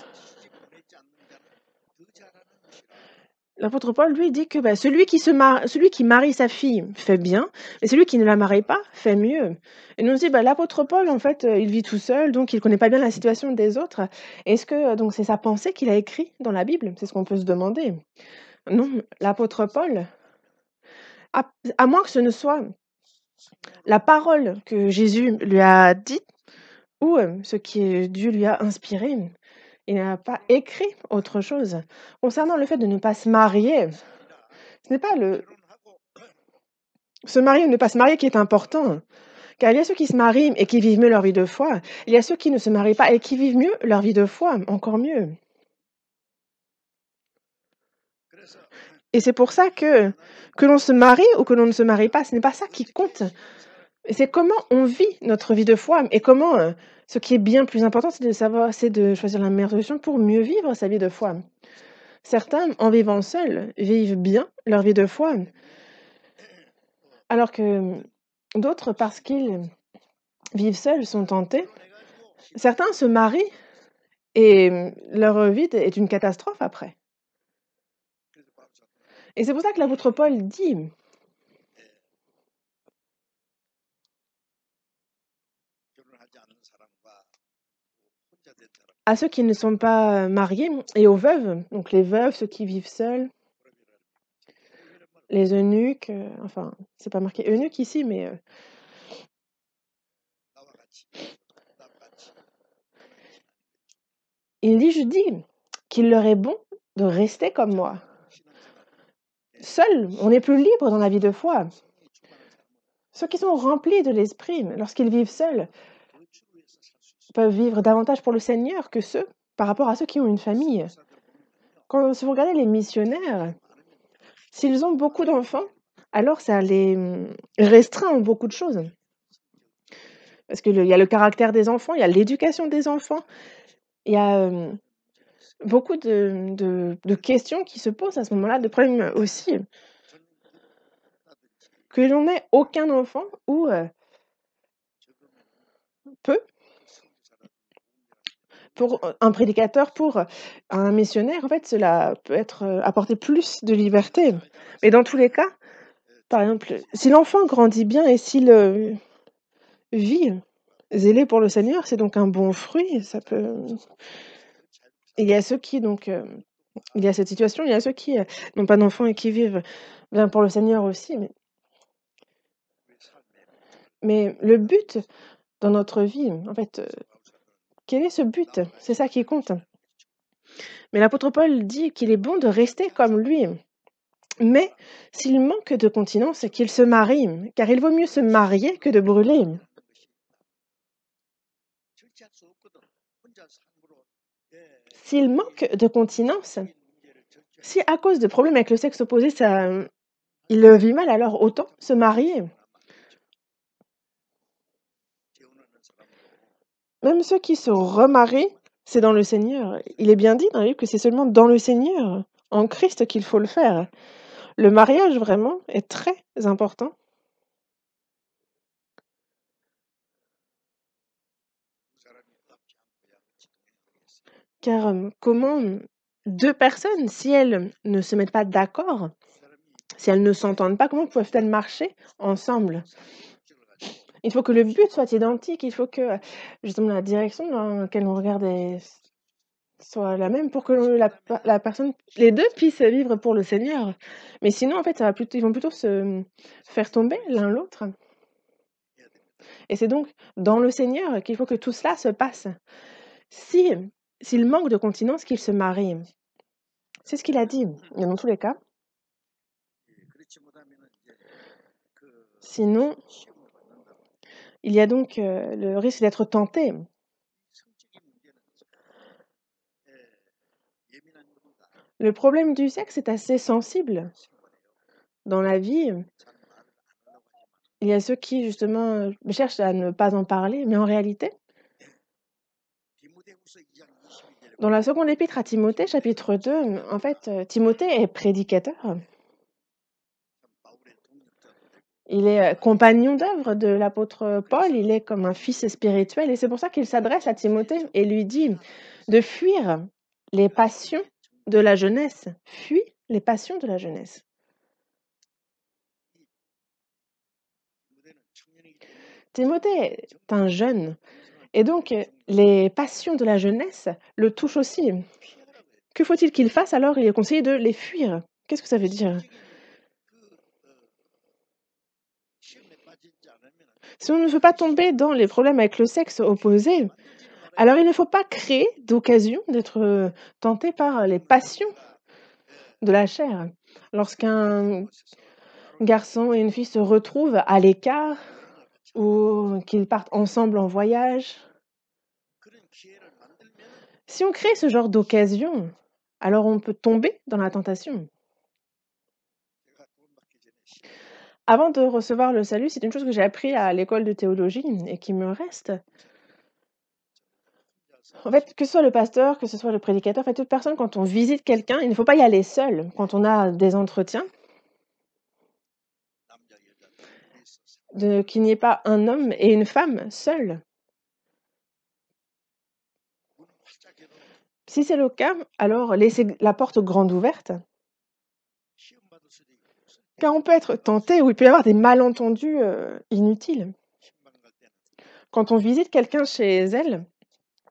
lui, dit que celui qui marie sa fille fait bien, mais celui qui ne la marie pas fait mieux. Et nous on se dit, l'apôtre Paul, en fait, il vit tout seul, donc il ne connaît pas bien la situation des autres. Est-ce que donc c'est sa pensée qu'il a écrite dans la Bible? C'est ce qu'on peut se demander. Non, l'apôtre Paul, à moins que ce ne soit la parole que Jésus lui a dit ou ce que Dieu lui a inspiré, il n'a pas écrit autre chose. Concernant le fait de ne pas se marier, ce n'est pas se marier ou ne pas se marier qui est important. Car il y a ceux qui se marient et qui vivent mieux leur vie de foi. Il y a ceux qui ne se marient pas et qui vivent mieux leur vie de foi, encore mieux. Et c'est pour ça que l'on se marie ou que l'on ne se marie pas, ce n'est pas ça qui compte. C'est comment on vit notre vie de foi et comment, ce qui est bien plus important, c'est de choisir la meilleure solution pour mieux vivre sa vie de foi. Certains, en vivant seuls, vivent bien leur vie de foi, alors que d'autres, parce qu'ils vivent seuls, sont tentés. Certains se marient et leur vie est une catastrophe après. Et c'est pour ça que l'apôtre Paul dit à ceux qui ne sont pas mariés et aux veuves, donc les veuves, ceux qui vivent seuls, les eunuques, enfin, c'est pas marqué eunuque ici, mais je dis qu'il leur est bon de rester comme moi. Seul, on est plus libre dans la vie de foi. Ceux qui sont remplis de l'esprit, lorsqu'ils vivent seuls, peuvent vivre davantage pour le Seigneur que ceux par rapport à ceux qui ont une famille. Si vous regardez les missionnaires, s'ils ont beaucoup d'enfants, alors ça les restreint beaucoup de choses. Parce qu'il y a le caractère des enfants, il y a l'éducation des enfants, il y a beaucoup de questions qui se posent à ce moment-là, de problèmes aussi. Que l'on n'ait aucun enfant ou peu pour un prédicateur, pour un missionnaire, en fait, cela peut être, apporter plus de liberté. Mais dans tous les cas, par exemple, si l'enfant grandit bien et s'il, vit zélé pour le Seigneur, c'est donc un bon fruit. Ça peut il y a ceux qui donc, il y a cette situation, il y a ceux qui, n'ont pas d'enfants et qui vivent bien pour le Seigneur aussi, mais le but dans notre vie, en fait, quel est ce but? C'est ça qui compte. Mais l'apôtre Paul dit qu'il est bon de rester comme lui, mais s'il manque de continence, qu'il se marie, car il vaut mieux se marier que de brûler. S'il manque de continence, si à cause de problèmes avec le sexe opposé, ça, il le vit mal, alors autant se marier. Même ceux qui se remarient, c'est dans le Seigneur. Il est bien dit dans la Bible que c'est seulement dans le Seigneur, en Christ, qu'il faut le faire. Le mariage, vraiment, est très important, car comment 2 personnes, si elles ne se mettent pas d'accord, si elles ne s'entendent pas, comment peuvent-elles marcher ensemble? Il faut que le but soit identique, il faut que, justement, la direction dans laquelle on regarde soit la même pour que la personne les 2 puissent vivre pour le Seigneur. Mais sinon, en fait, ça va plutôt ils vont plutôt se faire tomber l'un l'autre et c'est donc dans le Seigneur qu'il faut que tout cela se passe. Si s'il manque de continence, qu'il se marie. C'est ce qu'il a dit. Mais dans tous les cas, sinon, il y a donc, le risque d'être tenté. Le problème du sexe est assez sensible. Dans la vie, il y a ceux qui justement, cherchent à ne pas en parler, mais en réalité, dans la seconde épître à Timothée, chapitre 2, en fait, Timothée est prédicateur. Il est, compagnon d'œuvre de l'apôtre Paul, il est comme un fils spirituel et c'est pour ça qu'il s'adresse à Timothée et lui dit de fuir les passions de la jeunesse. Fuis les passions de la jeunesse. Timothée est un jeune et donc les passions de la jeunesse le touchent aussi. Que faut-il qu'il fasse alors? Il est conseillé de les fuir. Qu'est-ce que ça veut dire? Si on ne veut pas tomber dans les problèmes avec le sexe opposé, alors il ne faut pas créer d'occasion d'être, tenté par les passions de la chair. Lorsqu'un garçon et une fille se retrouvent à l'écart ou qu'ils partent ensemble en voyage, si on crée ce genre d'occasion, alors on peut tomber dans la tentation. Avant de recevoir le salut, c'est une chose que j'ai appris à l'école de théologie et qui me reste. En fait, que ce soit le pasteur, que ce soit le prédicateur, en fait, toute personne, quand on visite quelqu'un, il ne faut pas y aller seul. Quand on a des entretiens, qu'il n'y ait pas un homme et une femme seuls. Si c'est le cas, alors laissez la porte grande ouverte, car on peut être tenté ou il peut y avoir des malentendus inutiles. Quand on visite quelqu'un chez elle,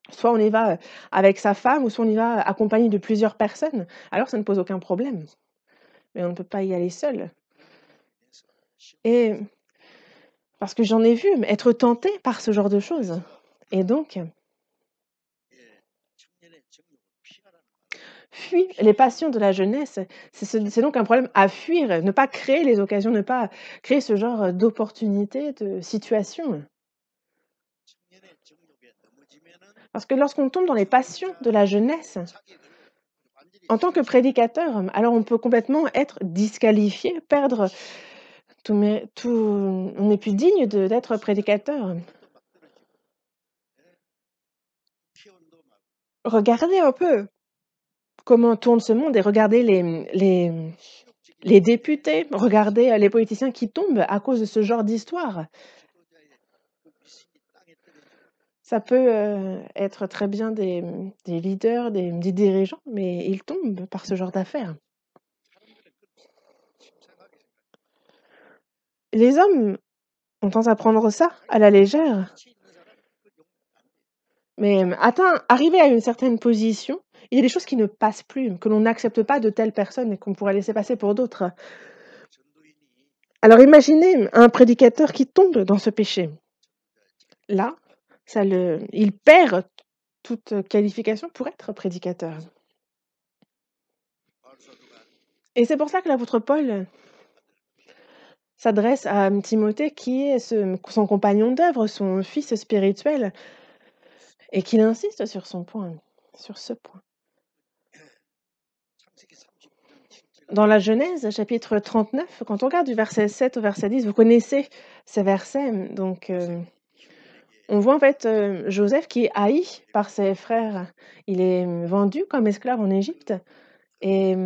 soit on y va avec sa femme ou soit on y va accompagné de plusieurs personnes, alors ça ne pose aucun problème. Mais on ne peut pas y aller seul. Et parce que j'en ai vu être tenté par ce genre de choses. Et donc, fuis les passions de la jeunesse. C'est donc un problème à fuir, ne pas créer les occasions, ne pas créer ce genre d'opportunités, de situations. Parce que lorsqu'on tombe dans les passions de la jeunesse, en tant que prédicateur, alors on peut complètement être disqualifié, perdre tout, on n'est plus digne d'être prédicateur. Regardez un peu comment tourne ce monde et regardez les députés, regardez les politiciens qui tombent à cause de ce genre d'histoire. Ça peut, être très bien des leaders, des dirigeants, mais ils tombent par ce genre d'affaires. Les hommes ont tendance à prendre ça à la légère, mais, atteint arrivé à une certaine position, il y a des choses qui ne passent plus, que l'on n'accepte pas de telles personnes et qu'on pourrait laisser passer pour d'autres. Alors imaginez un prédicateur qui tombe dans ce péché. Là, il perd toute qualification pour être prédicateur. Et c'est pour ça que l'apôtre Paul s'adresse à Timothée qui est son compagnon d'œuvre, son fils spirituel, et qu'il insiste sur ce point. Dans la Genèse, chapitre 39, quand on regarde du verset 7 au verset 10, vous connaissez ces versets, donc on voit en fait Joseph qui est haï par ses frères. Il est vendu comme esclave en Égypte et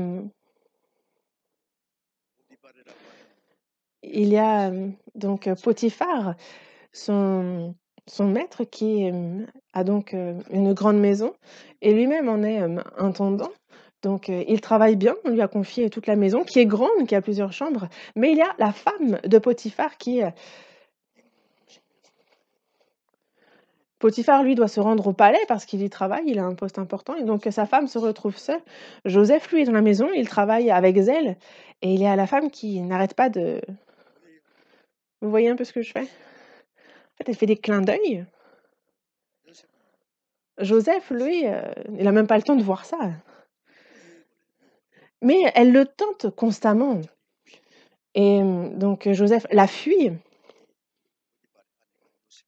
il y a donc Potiphar, son maître qui a donc une grande maison et lui-même en est intendant. Donc il travaille bien, on lui a confié toute la maison qui est grande, qui a plusieurs chambres, mais il y a la femme de Potiphar qui Potiphar, lui, doit se rendre au palais parce qu'il y travaille, il a un poste important et donc sa femme se retrouve seule. Joseph, lui, est dans la maison, il travaille avec zèle et il y a la femme qui n'arrête pas de... Vous voyez un peu ce que je fais? En fait, elle fait des clins d'œil. Joseph, lui, il a même pas le temps de voir ça. Mais elle le tente constamment. Et donc Joseph la fuit.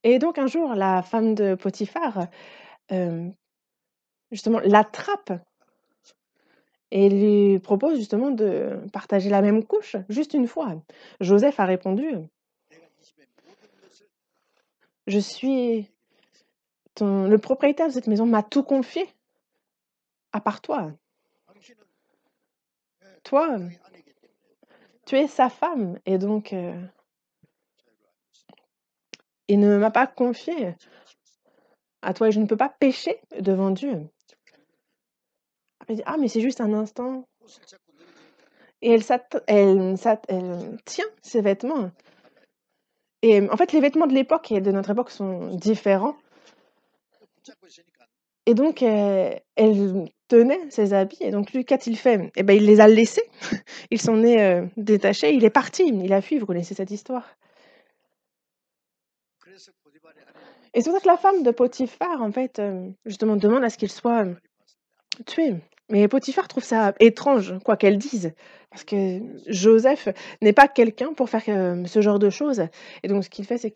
Et donc un jour, la femme de Potiphar, justement, l'attrape et lui propose justement de partager la même couche, juste une fois. Joseph a répondu, je suis le propriétaire de cette maison m'a tout confié, à part toi. Toi, tu es sa femme, et donc il ne m'a pas confié à toi, et je ne peux pas pécher devant Dieu. Elle dit, ah, mais c'est juste un instant. Et elle tient ses vêtements. Et en fait, les vêtements de l'époque et de notre époque sont différents. Et donc, elle tenait ses habits. Et donc, lui, qu'a-t-il fait? Eh ben, il les a laissés. Il s'en est détaché. Il est parti. Il a fui. Vous connaissez cette histoire. Et c'est pour ça que la femme de Potiphar, en fait, justement, demande à ce qu'il soit tué. Mais Potiphar trouve ça étrange, quoi qu'elle dise, parce que Joseph n'est pas quelqu'un pour faire ce genre de choses. Et donc, ce qu'il fait, c'est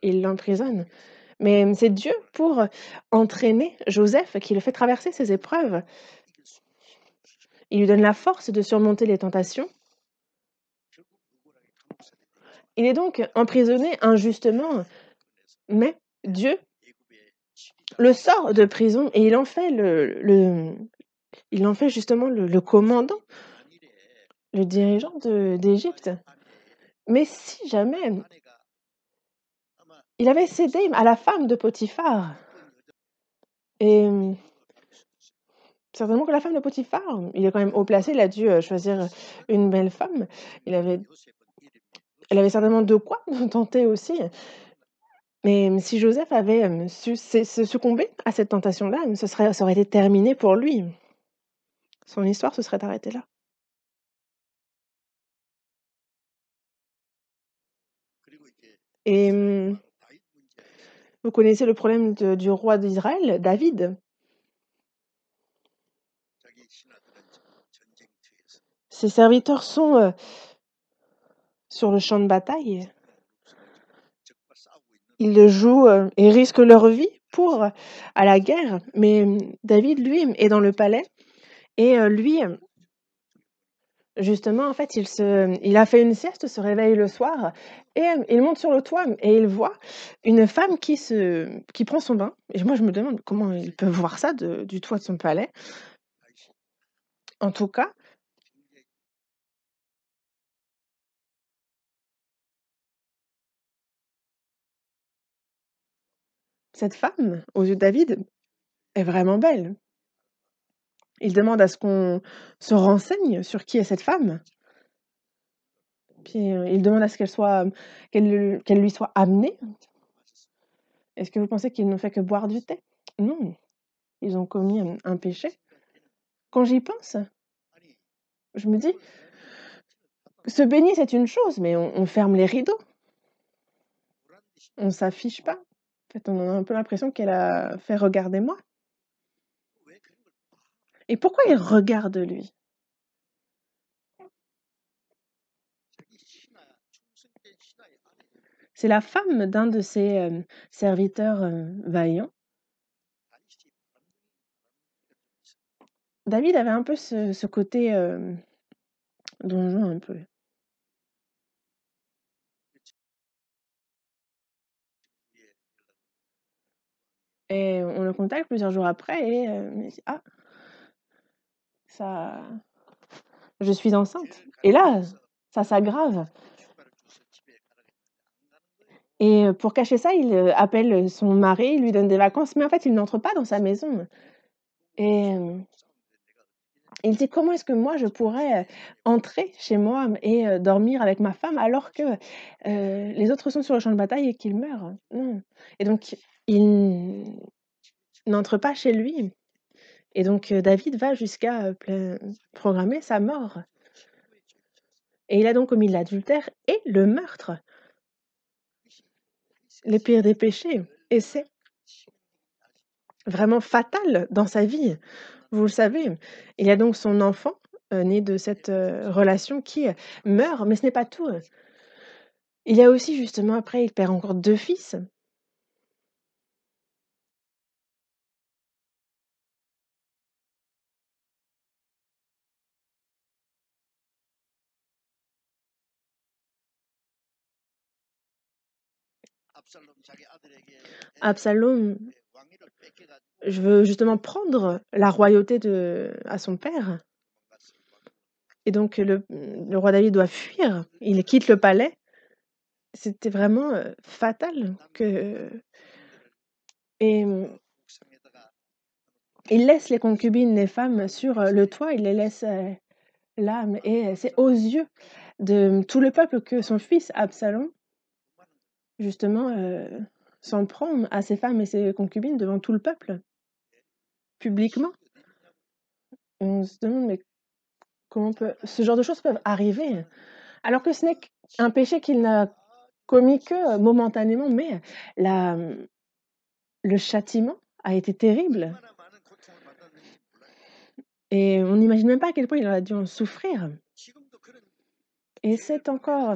il l'emprisonne. Mais c'est Dieu pour entraîner Joseph qui le fait traverser ses épreuves. Il lui donne la force de surmonter les tentations. Il est donc emprisonné injustement, mais Dieu le sort de prison et il en fait justement le commandant, le dirigeant d'Égypte. Mais si jamais il avait cédé à la femme de Potiphar, et certainement que la femme de Potiphar, il est quand même haut placé, il a dû choisir une belle femme. Elle avait certainement de quoi tenter aussi. Mais si Joseph avait su se succomber à cette tentation-là, ça aurait été terminé pour lui. Son histoire se serait arrêtée là. Et vous connaissez le problème du roi d'Israël, David. Ses serviteurs sont sur le champ de bataille. Ils jouent et risquent leur vie pour à la guerre. Mais David, lui, est dans le palais. Et lui, justement, en fait, il a fait une sieste, se réveille le soir et il monte sur le toit et il voit une femme qui prend son bain. Et moi, je me demande comment il peut voir ça du toit de son palais. En tout cas, cette femme, aux yeux de David, est vraiment belle. Il demande à ce qu'on se renseigne sur qui est cette femme, puis, il demande à ce qu'elle lui soit amenée. Est-ce que vous pensez qu'ils n'ont fait que boire du thé? Non, ils ont commis un péché. Quand j'y pense, je me dis: se baigner, c'est une chose, mais on ferme les rideaux, on s'affiche pas. En fait, on a un peu l'impression qu'elle a fait: «Regardez-moi» et pourquoi il regarde lui? C'est la femme d'un de ses, serviteurs, vaillants. David avait un peu ce côté, donjon un peu et on le contacte plusieurs jours après et il dit: «Ah, ça je suis enceinte» et là, ça s'aggrave et pour cacher ça, il, appelle, son mari, il lui donne des vacances, mais en fait, il n'entre pas dans sa maison et il dit: «Comment est-ce que moi je pourrais, entrer chez moi et dormir avec ma femme alors que, les autres sont sur le champ de bataille et qu'ils meurent? Non» et donc il n'entre pas chez lui et donc David va jusqu'à, programmer sa mort et il a donc commis l'adultère et le meurtre, les pires des péchés et c'est vraiment fatal dans sa vie. Vous le savez, il y a donc son enfant, né de cette, relation qui, meurt, mais ce n'est pas tout. Il y a aussi justement après, il perd encore 2 fils. Absalom, je veux justement prendre la royauté à son père et donc le roi David doit fuir. Il quitte le palais. C'était vraiment, fatal que et il laisse les concubines, les femmes sur, le toit, il les laisse, là, et c'est aux yeux de tout le peuple que son fils Absalom, justement, s'en prend à ses femmes et ses concubines devant tout le peuple, publiquement. On se demande: «Mais comment peut ce genre de choses peuvent arriver?» alors que ce n'est qu'un péché qu'il n'a commis que momentanément, mais la, le châtiment a été terrible et on n'imagine même pas à quel point il a dû en souffrir et c'est encore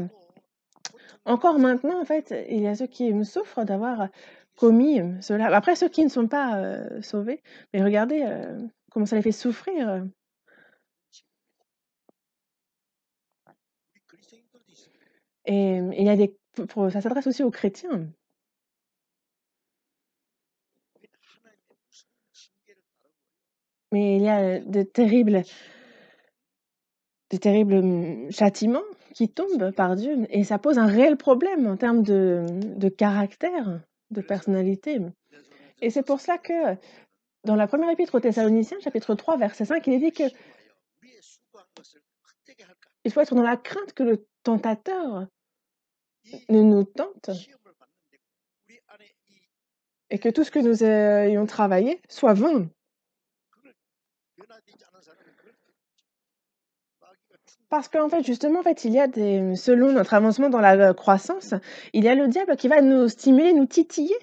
maintenant, en fait, il y a ceux qui, souffrent d'avoir commis, cela. Après ceux qui ne sont pas, sauvés, mais regardez, comment ça les fait souffrir, et il y a des pour ça s'adresse aussi aux chrétiens, mais il y a de terribles châtiments qui tombent par Dieu et ça pose un réel problème en termes de caractère, de personnalité et c'est pour cela que dans la première épître aux Thessaloniciens, chapitre 3, verset 5, il est dit qu'il faut être dans la crainte que le tentateur ne nous tente et que tout ce que nous ayons travaillé soit vain. Parce qu'en fait, justement, en fait, il y a selon notre avancement dans la croissance, il y a le diable qui va nous stimuler, nous titiller.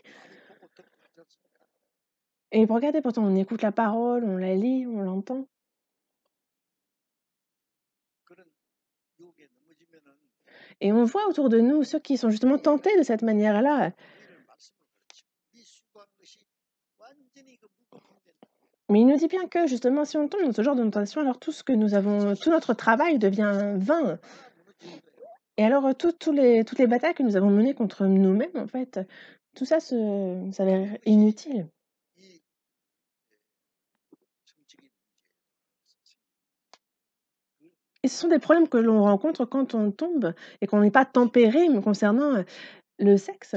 Et regardez, pourtant, on écoute la parole, on la lit, on l'entend. Et on voit autour de nous ceux qui sont justement tentés de cette manière-là. Mais il nous dit bien que justement, si on tombe dans ce genre de tentation, alors tout notre travail devient vain. Et alors, toutes les batailles que nous avons menées contre nous-mêmes, en fait, tout ça s'avère inutile. Et ce sont des problèmes que l'on rencontre quand on tombe et qu'on n'est pas tempéré, concernant, le sexe.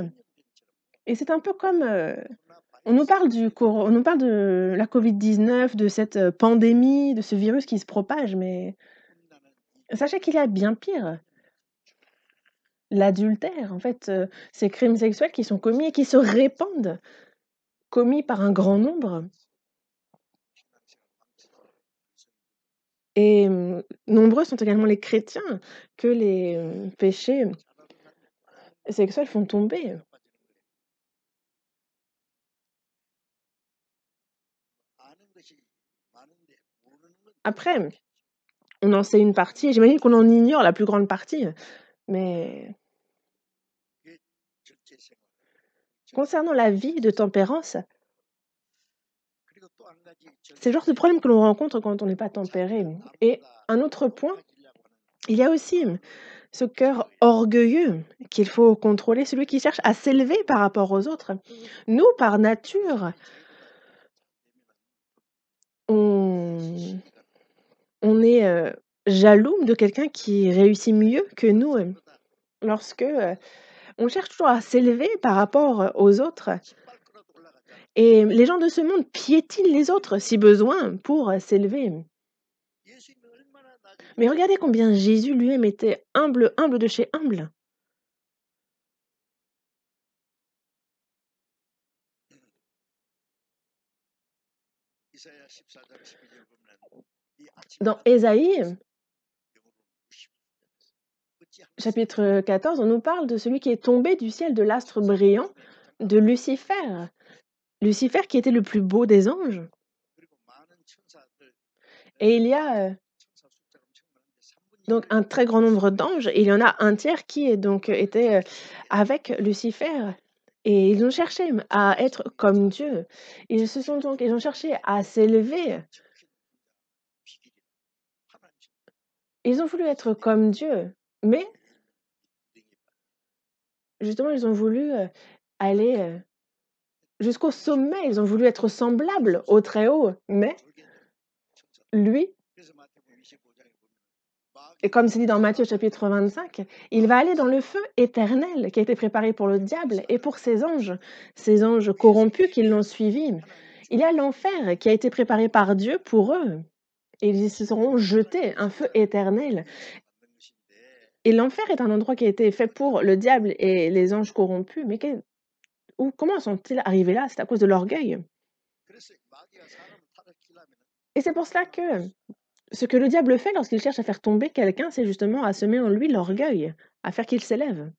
Et c'est un peu comme, On nous parle de la Covid-19, de cette, pandémie, de ce virus qui se propage, mais sachez qu'il y a bien pire. L'adultère, en fait, ces crimes sexuels qui sont commis et qui se répandent, commis par un grand nombre et nombreux sont également les chrétiens que les, péchés sexuels font tomber. Après, on en sait une partie et j'imagine qu'on en ignore la plus grande partie, mais concernant la vie de tempérance, c'est le genre de problème que l'on rencontre quand on n'est pas tempéré et un autre point, il y a aussi ce cœur orgueilleux qu'il faut contrôler, celui qui cherche à s'élever par rapport aux autres. Nous, par nature, on on est, jaloux de quelqu'un qui réussit mieux que nous, lorsque, on cherche toujours à s'élever par rapport, aux autres et les gens de ce monde piétinent les autres si besoin pour, s'élever. Mais regardez combien Jésus lui-même était humble, humble de chez humble. Dans Ésaïe, chapitre 14, on nous parle de celui qui est tombé du ciel, de l'astre brillant, de Lucifer. Lucifer qui était le plus beau des anges. Et il y a donc un très grand nombre d'anges, et il y en a un tiers qui est donc était avec Lucifer. Et ils ont cherché à être comme Dieu. Ils ont cherché à s'élever. Ils ont voulu être comme Dieu, mais justement, ils ont voulu aller jusqu'au sommet. Ils ont voulu être semblables au Très-Haut, mais lui, et comme c'est dit dans Matthieu chapitre 25, il va aller dans le feu éternel qui a été préparé pour le diable et pour ces anges corrompus qui l'ont suivi. Il y a l'enfer qui a été préparé par Dieu pour eux et ils y seront jetés, un feu éternel. Et l'enfer est un endroit qui a été fait pour le diable et les anges corrompus, mais comment sont-ils arrivés là? C'est à cause de l'orgueil. Et c'est pour cela que ce que le diable fait lorsqu'il cherche à faire tomber quelqu'un, c'est justement à semer en lui l'orgueil, à faire qu'il s'élève.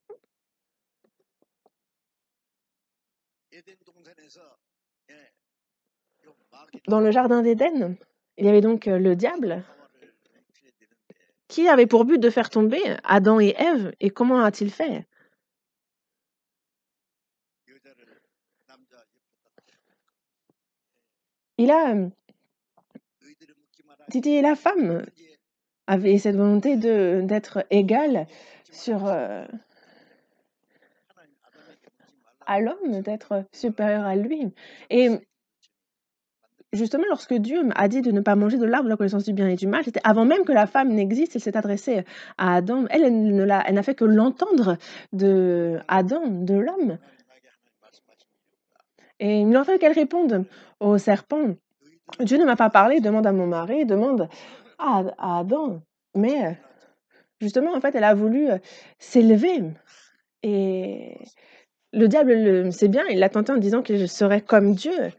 Dans le jardin d'Éden, il y avait donc le diable qui avait pour but de faire tomber Adam et Ève. Et comment a-t-il fait? Il a titillé la femme, avait cette volonté d'être égal sur à l'homme, d'être supérieur à lui. Et justement, lorsque Dieu a dit de ne pas manger de l'arbre de la connaissance du bien et du mal, c'était avant même que la femme n'existe, elle s'est adressée à Adam. Elle n'a fait que l'entendre de Adam, de l'homme. Et il en fait qu'elle réponde au serpent. Dieu ne m'a pas parlé, demande à mon mari, demande à Adam. Mais justement, en fait, elle a voulu s'élever. Et le diable sait bien, il l'a tenté en disant qu'il serait comme Dieu.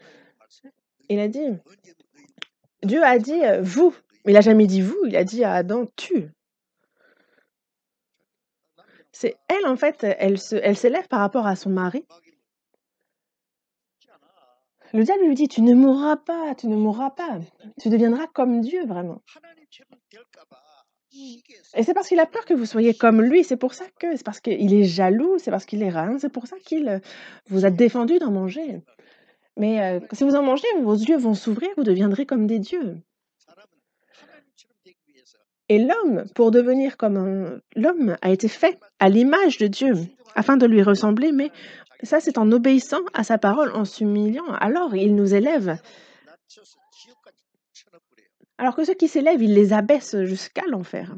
Il a dit, Dieu a dit vous, mais il n'a jamais dit vous, il a dit à Adam tu. C'est elle, en fait, elle s'élève par rapport à son mari. Le diable lui dit, tu ne mourras pas, tu ne mourras pas, tu deviendras comme Dieu, vraiment. Et c'est parce qu'il a peur que vous soyez comme lui, c'est parce qu'il est jaloux, c'est parce qu'il est rare, c'est pour ça qu'il vous a défendu d'en manger. Mais si vous en mangez, vos yeux vont s'ouvrir, vous deviendrez comme des dieux. Et l'homme, pour devenir l'homme a été fait à l'image de Dieu, afin de lui ressembler, mais ça, c'est en obéissant à sa parole, en s'humiliant. Alors, il nous élève. Alors que ceux qui s'élèvent, il les abaisse jusqu'à l'enfer.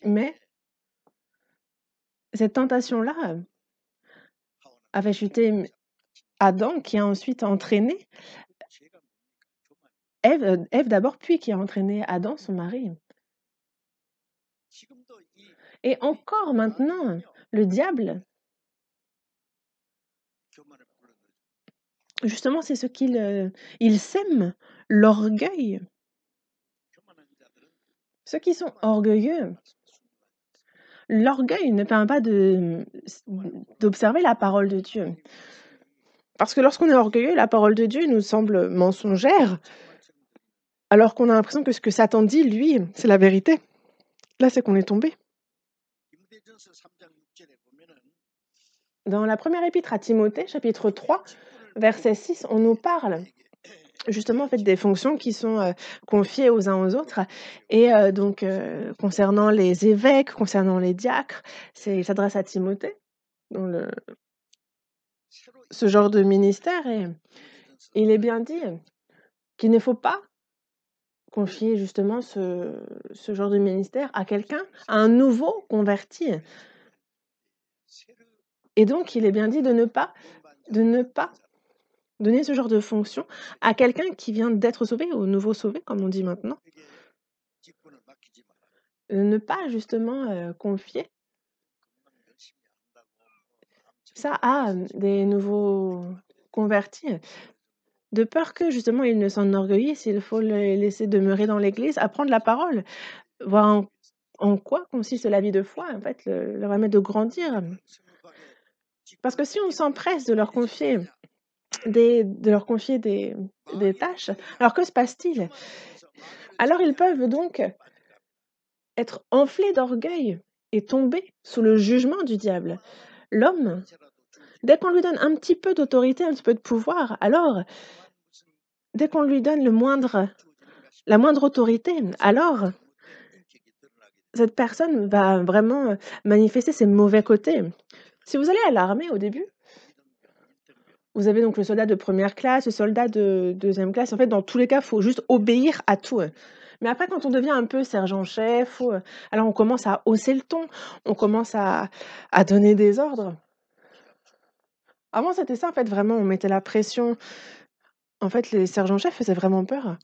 Mais cette tentation-là a fait chuter Adam qui a ensuite entraîné Ève d'abord, puis qui a entraîné Adam, son mari. Et encore maintenant, le diable, justement, c'est ce il sème l'orgueil. Ceux qui sont orgueilleux, l'orgueil ne permet pas d'observer la parole de Dieu. Parce que lorsqu'on est orgueilleux, la parole de Dieu nous semble mensongère, alors qu'on a l'impression que ce que Satan dit, lui, c'est la vérité. Là, c'est qu'on est tombé. Dans la première épître à Timothée, chapitre 3, verset 6, on nous parle justement en fait des fonctions qui sont confiées aux uns aux autres et donc concernant les évêques, concernant les diacres, il s'adresse à Timothée dans ce genre de ministère et il est bien dit qu'il ne faut pas confier justement ce genre de ministère à quelqu'un, à un nouveau converti. Et donc il est bien dit de ne pas donner ce genre de fonction à quelqu'un qui vient d'être sauvé, au nouveau sauvé, comme on dit maintenant. Ne pas justement confier ça à des nouveaux convertis, de peur que justement ils ne s'enorgueillissent, il faut les laisser demeurer dans l'église, apprendre la parole, voir en quoi consiste la vie de foi, en fait, leur permettre de grandir. Parce que si on s'empresse de leur confier des tâches, alors que se passe-t-il? Alors ils peuvent donc être enflés d'orgueil et tomber sous le jugement du diable. L'homme, dès qu'on lui donne un petit peu d'autorité, un petit peu de pouvoir, alors dès qu'on lui donne la moindre autorité, alors cette personne va vraiment manifester ses mauvais côtés. Si vous allez à l'armée au début, vous avez donc le soldat de première classe, le soldat de deuxième classe. En fait, dans tous les cas, il faut juste obéir à tout. Mais après, quand on devient un peu sergent-chef, alors on commence à hausser le ton, on commence à donner des ordres. Avant, c'était ça, en fait, vraiment, on mettait la pression. En fait, les sergents-chefs faisaient vraiment peur.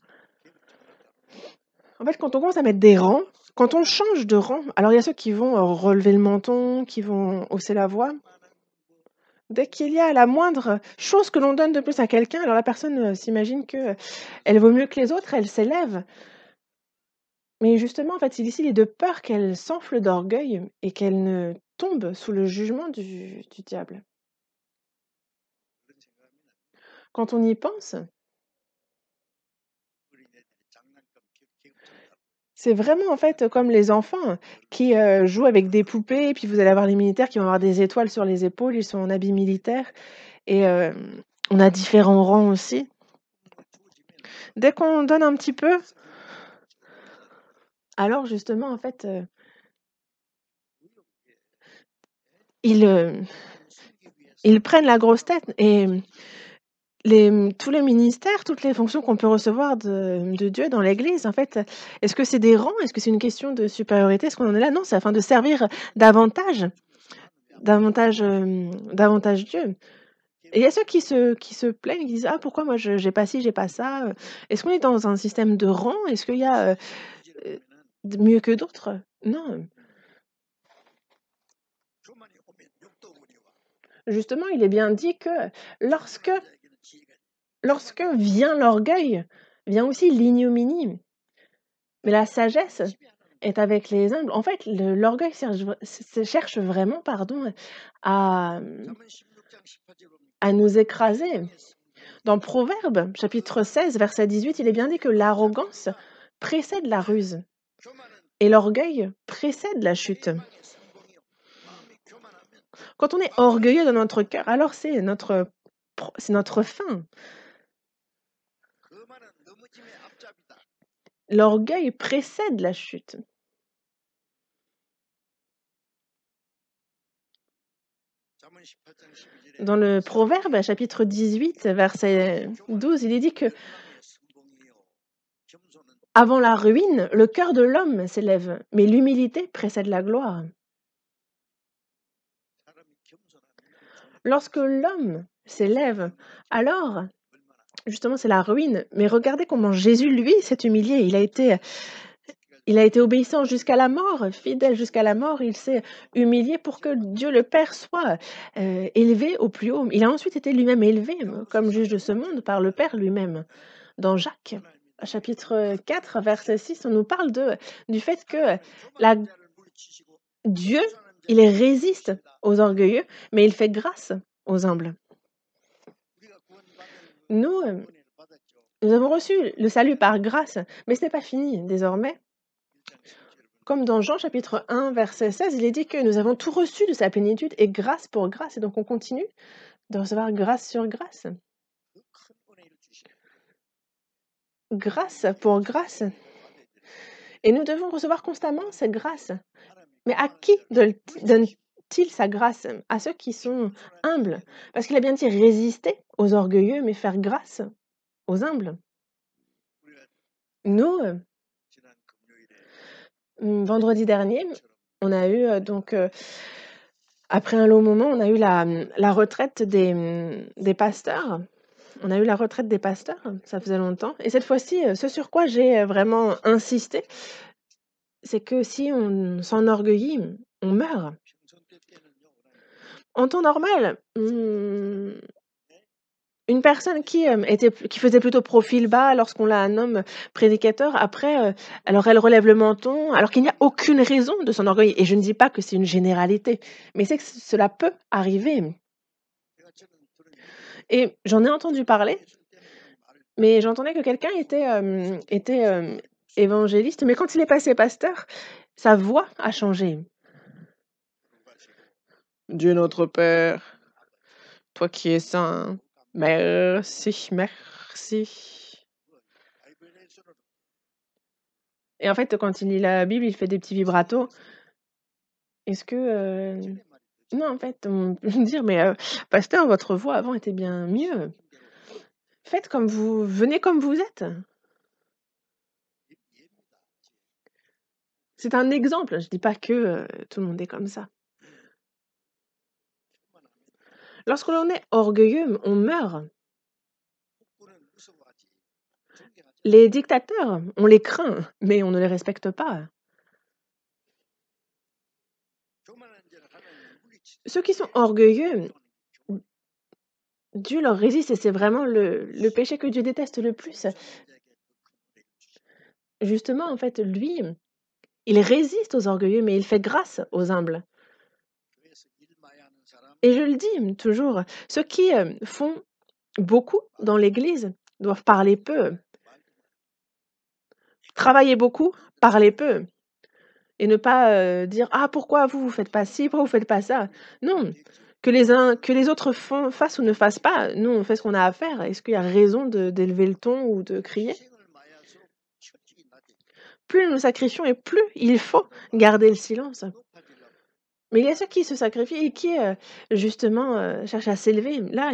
En fait, quand on commence à mettre des rangs, quand on change de rang, alors il y a ceux qui vont relever le menton, qui vont hausser la voix. Dès qu'il y a la moindre chose que l'on donne de plus à quelqu'un, alors la personne s'imagine que elle vaut mieux que les autres, elle s'élève. Mais justement, en fait, ici, il est de peur qu'elle s'enfle d'orgueil et qu'elle ne tombe sous le jugement du diable. Quand on y pense, c'est vraiment en fait comme les enfants qui jouent avec des poupées, et puis vous allez avoir les militaires qui vont avoir des étoiles sur les épaules, ils sont en habit militaire et on a différents rangs aussi. Dès qu'on donne un petit peu, alors justement en fait, ils prennent la grosse tête et tous les ministères, toutes les fonctions qu'on peut recevoir de Dieu dans l'Église, en fait, est-ce que c'est des rangs? Est-ce que c'est une question de supériorité? Est-ce qu'on en est là? Non, c'est afin de servir davantage davantage Dieu. Et il y a ceux qui se plaignent, qui disent: «Ah pourquoi moi j'ai pas ci, j'ai pas ça?» Est-ce qu'on est dans un système de rang? Est-ce qu'il y a, d mieux que d'autres? Non. Justement, il est bien dit que lorsque vient l'orgueil, vient aussi l'ignominie. Mais la sagesse est avec les humbles. En fait, l'orgueil cherche vraiment, pardon, à, à nous écraser. Dans Proverbes, chapitre 16, verset 18, il est bien dit que l'arrogance précède la ruse et l'orgueil précède la chute. Quand on est orgueilleux dans notre cœur, alors c'est notre fin. L'orgueil précède la chute. Dans le Proverbe, chapitre 18, verset 12, il est dit que avant la ruine, le cœur de l'homme s'élève, mais l'humilité précède la gloire. Lorsque l'homme s'élève, alors justement c'est la ruine. Mais regardez comment Jésus, lui, s'est humilié. Il a été obéissant jusqu'à la mort, fidèle jusqu'à la mort. Il s'est humilié pour que Dieu le Père soit élevé au plus haut. Il a ensuite été lui-même élevé comme juge de ce monde par le Père lui-même. Dans Jacques, chapitre 4, verset 6, on nous parle du fait que la, Dieu, il résiste aux orgueilleux, mais il fait grâce aux humbles. Nous, nous avons reçu le salut par grâce, mais ce n'est pas fini désormais. Comme dans Jean chapitre 1, verset 16, il est dit que nous avons tout reçu de sa plénitude et grâce pour grâce. Et donc on continue de recevoir grâce sur grâce. Grâce pour grâce. Et nous devons recevoir constamment cette grâce. Mais à qui donne-t-il sa grâce? À ceux qui sont humbles. Parce qu'il a bien dit résister aux orgueilleux, mais faire grâce aux humbles. Nous, vendredi dernier, on a eu après un long moment, on a eu la retraite des pasteurs. On a eu la retraite des pasteurs, ça faisait longtemps. Et cette fois-ci, ce sur quoi j'ai vraiment insisté, c'est que si on s'enorgueillit, on meurt. En temps normal, une personne qui faisait plutôt profil bas lorsqu'on la nomme prédicateur, après, alors elle relève le menton, alors qu'il n'y a aucune raison de s'enorgueillir. Et je ne dis pas que c'est une généralité, mais c'est que cela peut arriver. Et j'en ai entendu parler, mais j'entendais que quelqu'un était évangéliste, mais quand il est passé pasteur, sa voix a changé. Dieu notre Père, toi qui es saint, merci, merci. Et en fait, quand il lit la Bible, il fait des petits vibratos. Est-ce que... Non, en fait, on peut me dire, mais pasteur, votre voix avant était bien mieux. Faites comme vous... Venez comme vous êtes. C'est un exemple. Je dis pas que tout le monde est comme ça. Lorsque l'on est orgueilleux, on meurt. Les dictateurs, on les craint, mais on ne les respecte pas. Ceux qui sont orgueilleux, Dieu leur résiste et c'est vraiment le péché que Dieu déteste le plus. Justement, en fait, lui, il résiste aux orgueilleux, mais il fait grâce aux humbles. Et je le dis toujours, ceux qui font beaucoup dans l'Église doivent parler peu, travailler beaucoup, parler peu, et ne pas dire ah pourquoi vous faites pas ci, pourquoi vous faites pas ça. Non, que les autres fassent ou ne fassent pas, nous on fait ce qu'on a à faire. Est-ce qu'il y a raison d'élever le ton ou de crier? Plus nous nous sacrifions et plus il faut garder le silence. Mais il y a ceux qui se sacrifient et qui justement cherchent à s'élever. Là,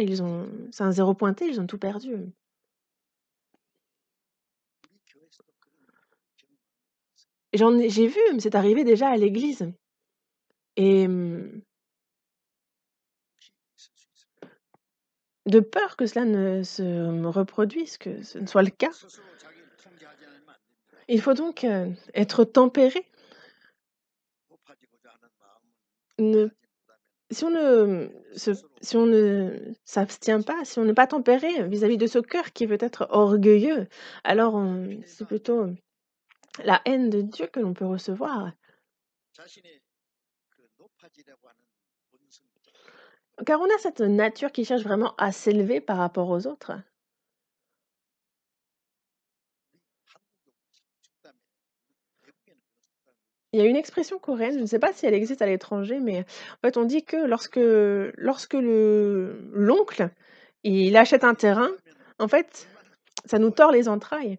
c'est un zéro pointé, ils ont tout perdu. J'ai vu, c'est arrivé déjà à l'église. Et de peur que cela ne se reproduise, que ce ne soit le cas, il faut donc être tempéré. Ne si on ne s'abstient pas, si on n'est pas tempéré vis-à-vis de ce cœur qui veut être orgueilleux, alors c'est plutôt la haine de Dieu que l'on peut recevoir. Car on a cette nature qui cherche vraiment à s'élever par rapport aux autres. Il y a une expression coréenne, je ne sais pas si elle existe à l'étranger, mais en fait, on dit que lorsque l'oncle, il achète un terrain, en fait, ça nous tord les entrailles.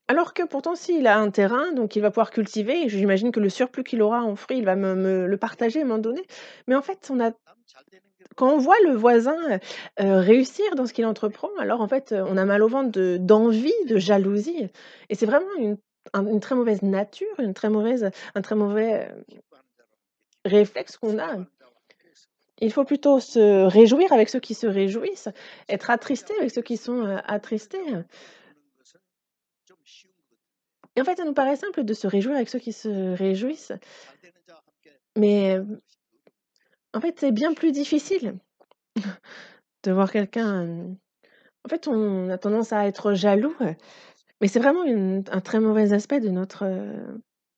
Alors que pourtant, s'il a un terrain, donc il va pouvoir cultiver, et j'imagine que le surplus qu'il aura en fruits, il va me le partager, m'en donner. Mais en fait, quand on voit le voisin réussir dans ce qu'il entreprend, alors en fait, on a mal au ventre d'envie, de jalousie. Et c'est vraiment une très mauvaise nature, un très mauvais réflexe qu'on a. Il faut plutôt se réjouir avec ceux qui se réjouissent, être attristé avec ceux qui sont, attristés. Et en fait, ça nous paraît simple de se réjouir avec ceux qui se réjouissent, mais en fait, c'est bien plus difficile de voir quelqu'un, en fait, on a tendance à être jaloux, mais c'est vraiment un très mauvais aspect de notre,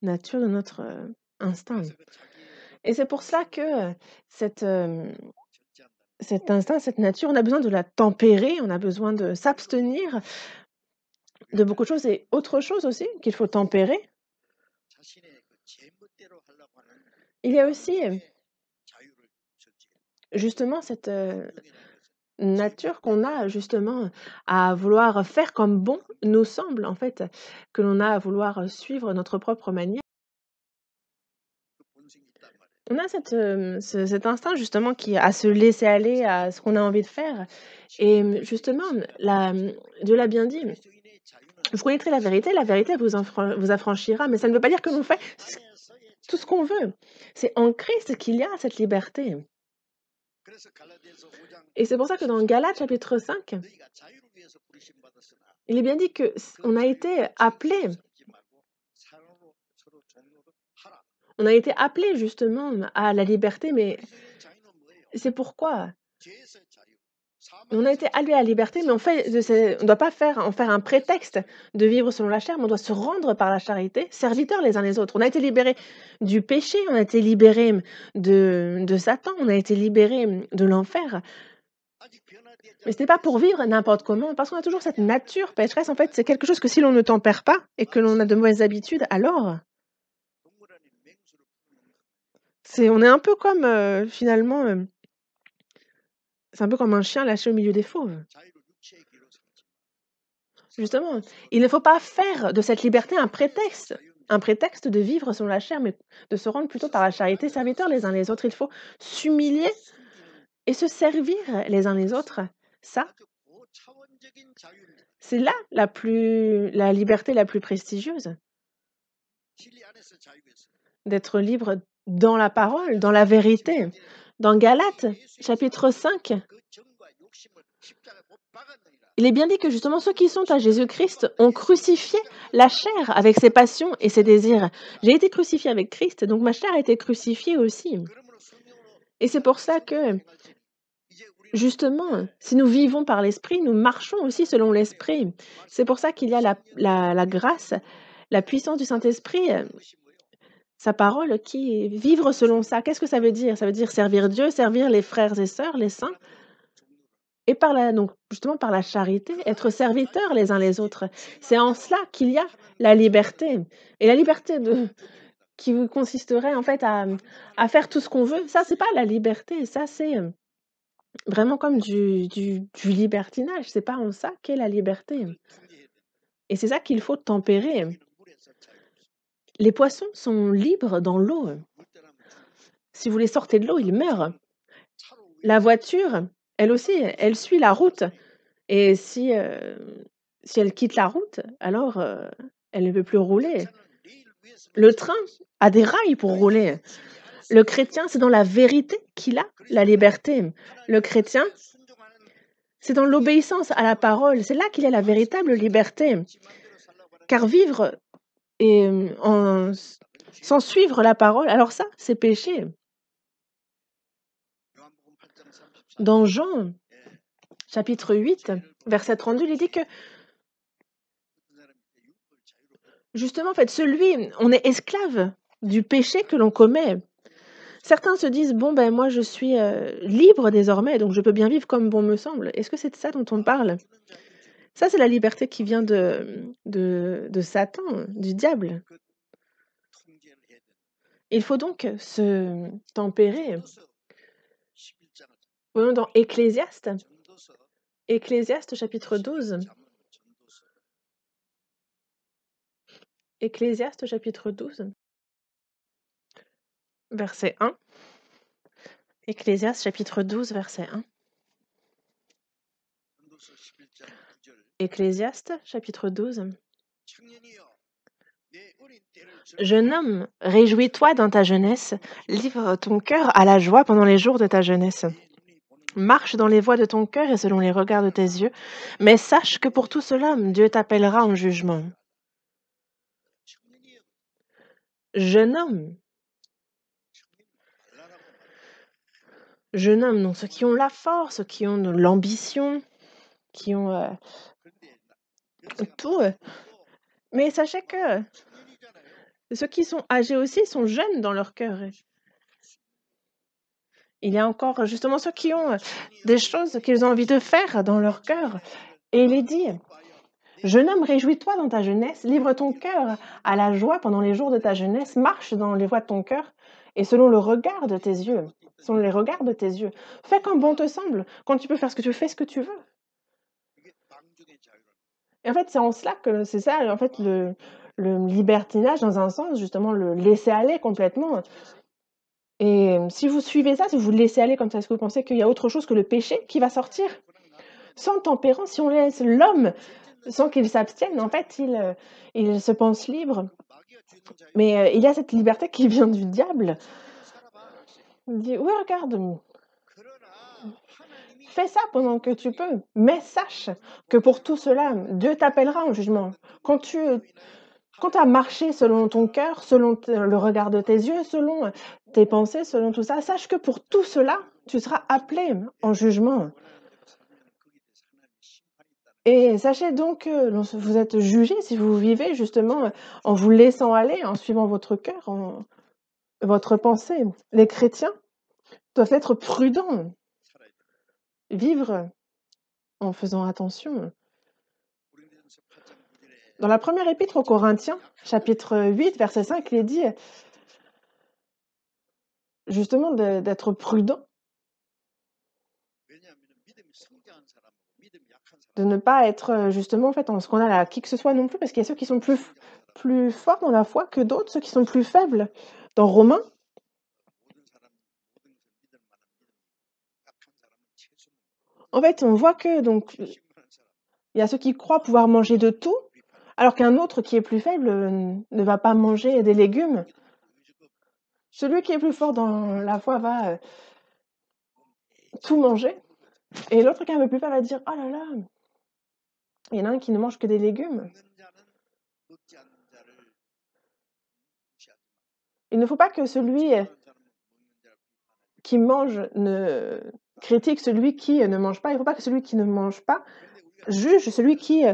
nature, de notre, instinct. Et c'est pour cela que, cette, cet instinct, cette nature, on a besoin de la tempérer, on a besoin de s'abstenir de beaucoup de choses et autre chose aussi qu'il faut tempérer, il y a aussi, justement cette, nature qu'on a justement à vouloir faire comme bon nous semble en fait, que l'on a à vouloir suivre notre propre manière. On a cette, cet instinct justement qui à se laisser aller à ce qu'on a envie de faire et justement Dieu l'a bien dit: «Vous connaîtrez la vérité vous affranchira», mais ça ne veut pas dire que l'on fait tout ce qu'on veut. C'est en Christ qu'il y a cette liberté et c'est pour ça que dans Galates chapitre 5, il est bien dit que on a été appelés, justement à la liberté, mais c'est pourquoi on a été appelés à la liberté, mais on ne doit pas en faire un prétexte de vivre selon la chair, mais on doit se rendre par la charité, serviteurs les uns les autres. On a été libérés du péché, on a été libérés de Satan, on a été libérés de l'enfer. Mais ce n'est pas pour vivre n'importe comment, parce qu'on a toujours cette nature pécheresse. En fait, c'est quelque chose que si l'on ne tempère pas et que l'on a de mauvaises habitudes, alors on est un peu comme, finalement, c'est un peu comme un chien lâché au milieu des fauves. Justement, il ne faut pas faire de cette liberté un prétexte de vivre selon la chair, mais de se rendre plutôt par la charité, serviteurs les uns les autres. Il faut s'humilier et se servir les uns les autres. Ça, c'est là la liberté la plus prestigieuse, d'être libre dans la parole, dans la vérité. Dans Galates, chapitre 5, il est bien dit que justement ceux qui sont à Jésus-Christ ont crucifié la chair avec ses passions et ses désirs. J'ai été crucifié avec Christ, donc ma chair a été crucifiée aussi. Et c'est pour ça que, justement, si nous vivons par l'Esprit, nous marchons aussi selon l'Esprit. C'est pour ça qu'il y a la grâce, la puissance du Saint-Esprit, sa parole qui est vivre selon ça. Qu'est-ce que ça veut dire? Ça veut dire servir Dieu, servir les frères et sœurs, les saints. Et donc justement par la charité, être serviteurs les uns les autres. C'est en cela qu'il y a la liberté. Et la liberté qui consisterait en fait à faire tout ce qu'on veut, ça c'est pas la liberté, ça c'est vraiment comme du libertinage. C'est pas en ça qu'est la liberté. Et c'est ça qu'il faut tempérer. Les poissons sont libres dans l'eau. Si vous les sortez de l'eau, ils meurent. La voiture, elle aussi, elle suit la route. Et si elle quitte la route, alors, elle ne peut plus rouler. Le train a des rails pour rouler. Le chrétien, c'est dans la vérité qu'il a la liberté. Le chrétien, c'est dans l'obéissance à la parole. C'est là qu'il y a la véritable liberté. Car vivre et sans suivre la parole, alors ça, c'est péché. Dans Jean, chapitre 8, verset 32, il est dit que justement, en fait, on est esclave du péché que l'on commet. Certains se disent: «Bon, ben, moi, je suis, libre désormais, donc je peux bien vivre comme bon me semble». Est-ce que c'est de ça dont on parle? Ça, c'est la liberté qui vient de Satan, du diable. Il faut donc se tempérer. Voyons dans Ecclésiaste chapitre 12. Ecclésiaste chapitre 12, verset 1. Ecclésiaste chapitre 12, verset 1. Ecclésiaste chapitre 12. Jeune homme, réjouis-toi dans ta jeunesse, livre ton cœur à la joie pendant les jours de ta jeunesse. Marche dans les voies de ton cœur et selon les regards de tes yeux, mais sache que pour tout cela, Dieu t'appellera en jugement. Jeune homme, jeune homme, non, ceux qui ont la force, ceux qui ont de l'ambition, qui ont tout. Mais sachez que ceux qui sont âgés aussi sont jeunes dans leur cœur. Il y a encore justement ceux qui ont des choses qu'ils ont envie de faire dans leur cœur. Et il est dit, jeune homme, réjouis-toi dans ta jeunesse, livre ton cœur à la joie pendant les jours de ta jeunesse, marche dans les voies de ton cœur et selon le regard de tes yeux. Selon les regards de tes yeux. Fais comme bon te semble. Quand tu peux faire ce que tu veux, fais ce que tu veux. Et en fait, c'est en cela que c'est ça, en fait, le libertinage dans un sens, justement, le laisser aller complètement. Et si vous suivez ça, si vous laissez aller comme ça, est-ce que vous pensez qu'il y a autre chose que le péché qui va sortir? Sans tempérance, si on laisse l'homme sans qu'il s'abstienne, en fait, il se pense libre. Mais il y a cette liberté qui vient du diable. Il dit, oui, regarde, fais ça pendant que tu peux, mais sache que pour tout cela, Dieu t'appellera en jugement. Quand tu as marché selon ton cœur, selon le regard de tes yeux, selon tes pensées, selon tout ça, sache que pour tout cela, tu seras appelé en jugement. Et sachez donc que vous êtes jugé si vous vivez justement en vous laissant aller, en suivant votre cœur, votre pensée. Les chrétiens doivent être prudents, vivre en faisant attention. Dans la première épître aux Corinthiens, chapitre 8, verset 5, il est dit justement d'être prudent, de ne pas être justement en fait en scandale à qui que ce soit non plus, parce qu'il y a ceux qui sont plus forts dans la foi que d'autres, ceux qui sont plus faibles. Dans Romains, en fait, on voit que donc il y a ceux qui croient pouvoir manger de tout, alors qu'un autre qui est plus faible ne va pas manger des légumes. Celui qui est plus fort dans la foi va tout manger, et l'autre qui est un peu plus faible va dire « Oh là là, il y en a un qui ne mange que des légumes. » Il ne faut pas que celui qui mange ne critique celui qui ne mange pas. Il ne faut pas que celui qui ne mange pas juge celui qui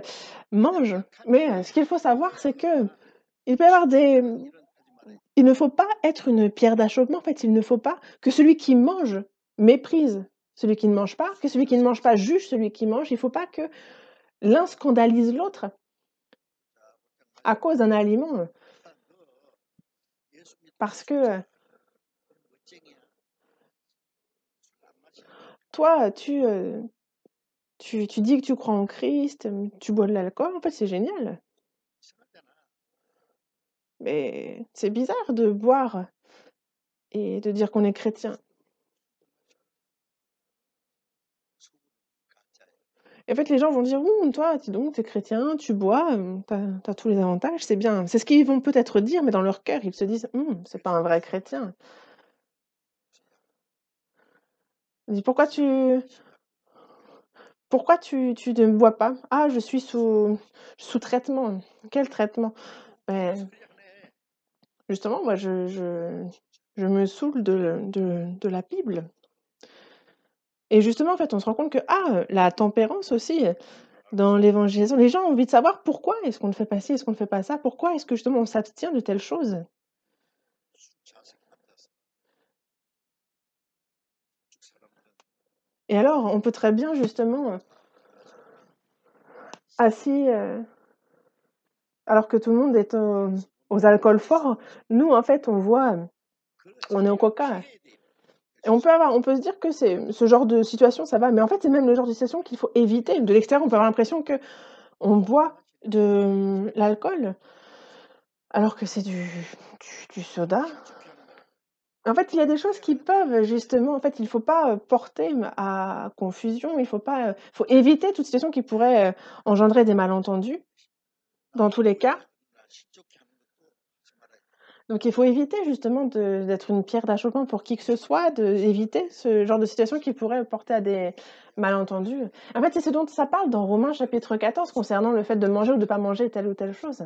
mange. Mais ce qu'il faut savoir, c'est que il peut y avoir il ne faut pas être une pierre d'achoppement. En fait, il ne faut pas que celui qui mange méprise celui qui ne mange pas, que celui qui ne mange pas juge celui qui mange. Il ne faut pas que l'un scandalise l'autre à cause d'un aliment. Parce que toi, tu dis que tu crois en Christ, tu bois de l'alcool, en fait, c'est génial. Mais c'est bizarre de boire et de dire qu'on est chrétien. Et en fait, les gens vont dire: toi, dis donc, tu es chrétien, tu bois, tu as tous les avantages, c'est bien». C'est ce qu'ils vont peut-être dire, mais dans leur cœur, ils se disent: c'est pas un vrai chrétien». Je dis: pourquoi tu ne bois pas?» «Ah, je suis sous traitement». «Quel traitement?» «Beh, justement, moi, je me saoule de la Bible». Et justement, en fait, on se rend compte que, la tempérance aussi, dans l'évangélisation, les gens ont envie de savoir pourquoi est-ce qu'on ne fait pas ci, est-ce qu'on ne fait pas ça? Pourquoi est-ce que justement on s'abstient de telles choses? Et alors, on peut très bien justement, assis, alors que tout le monde est aux alcools forts, nous, en fait, on est au coca. Et on peut se dire que c'est ce genre de situation, ça va, mais en fait, c'est même le genre de situation qu'il faut éviter. De l'extérieur, on peut avoir l'impression qu'on boit de l'alcool, alors que c'est du soda. En fait, il y a des choses qui peuvent justement en fait, il faut pas, porter à confusion, il faut pas, faut éviter toute situation qui pourrait, engendrer des malentendus, dans tous les cas. Donc il faut éviter justement d'être une pierre d'achoppement pour qui que ce soit, éviter ce genre de situation qui pourrait porter à des malentendus. En fait, c'est ce dont ça parle dans Romains chapitre 14 concernant le fait de manger ou de ne pas manger telle ou telle chose.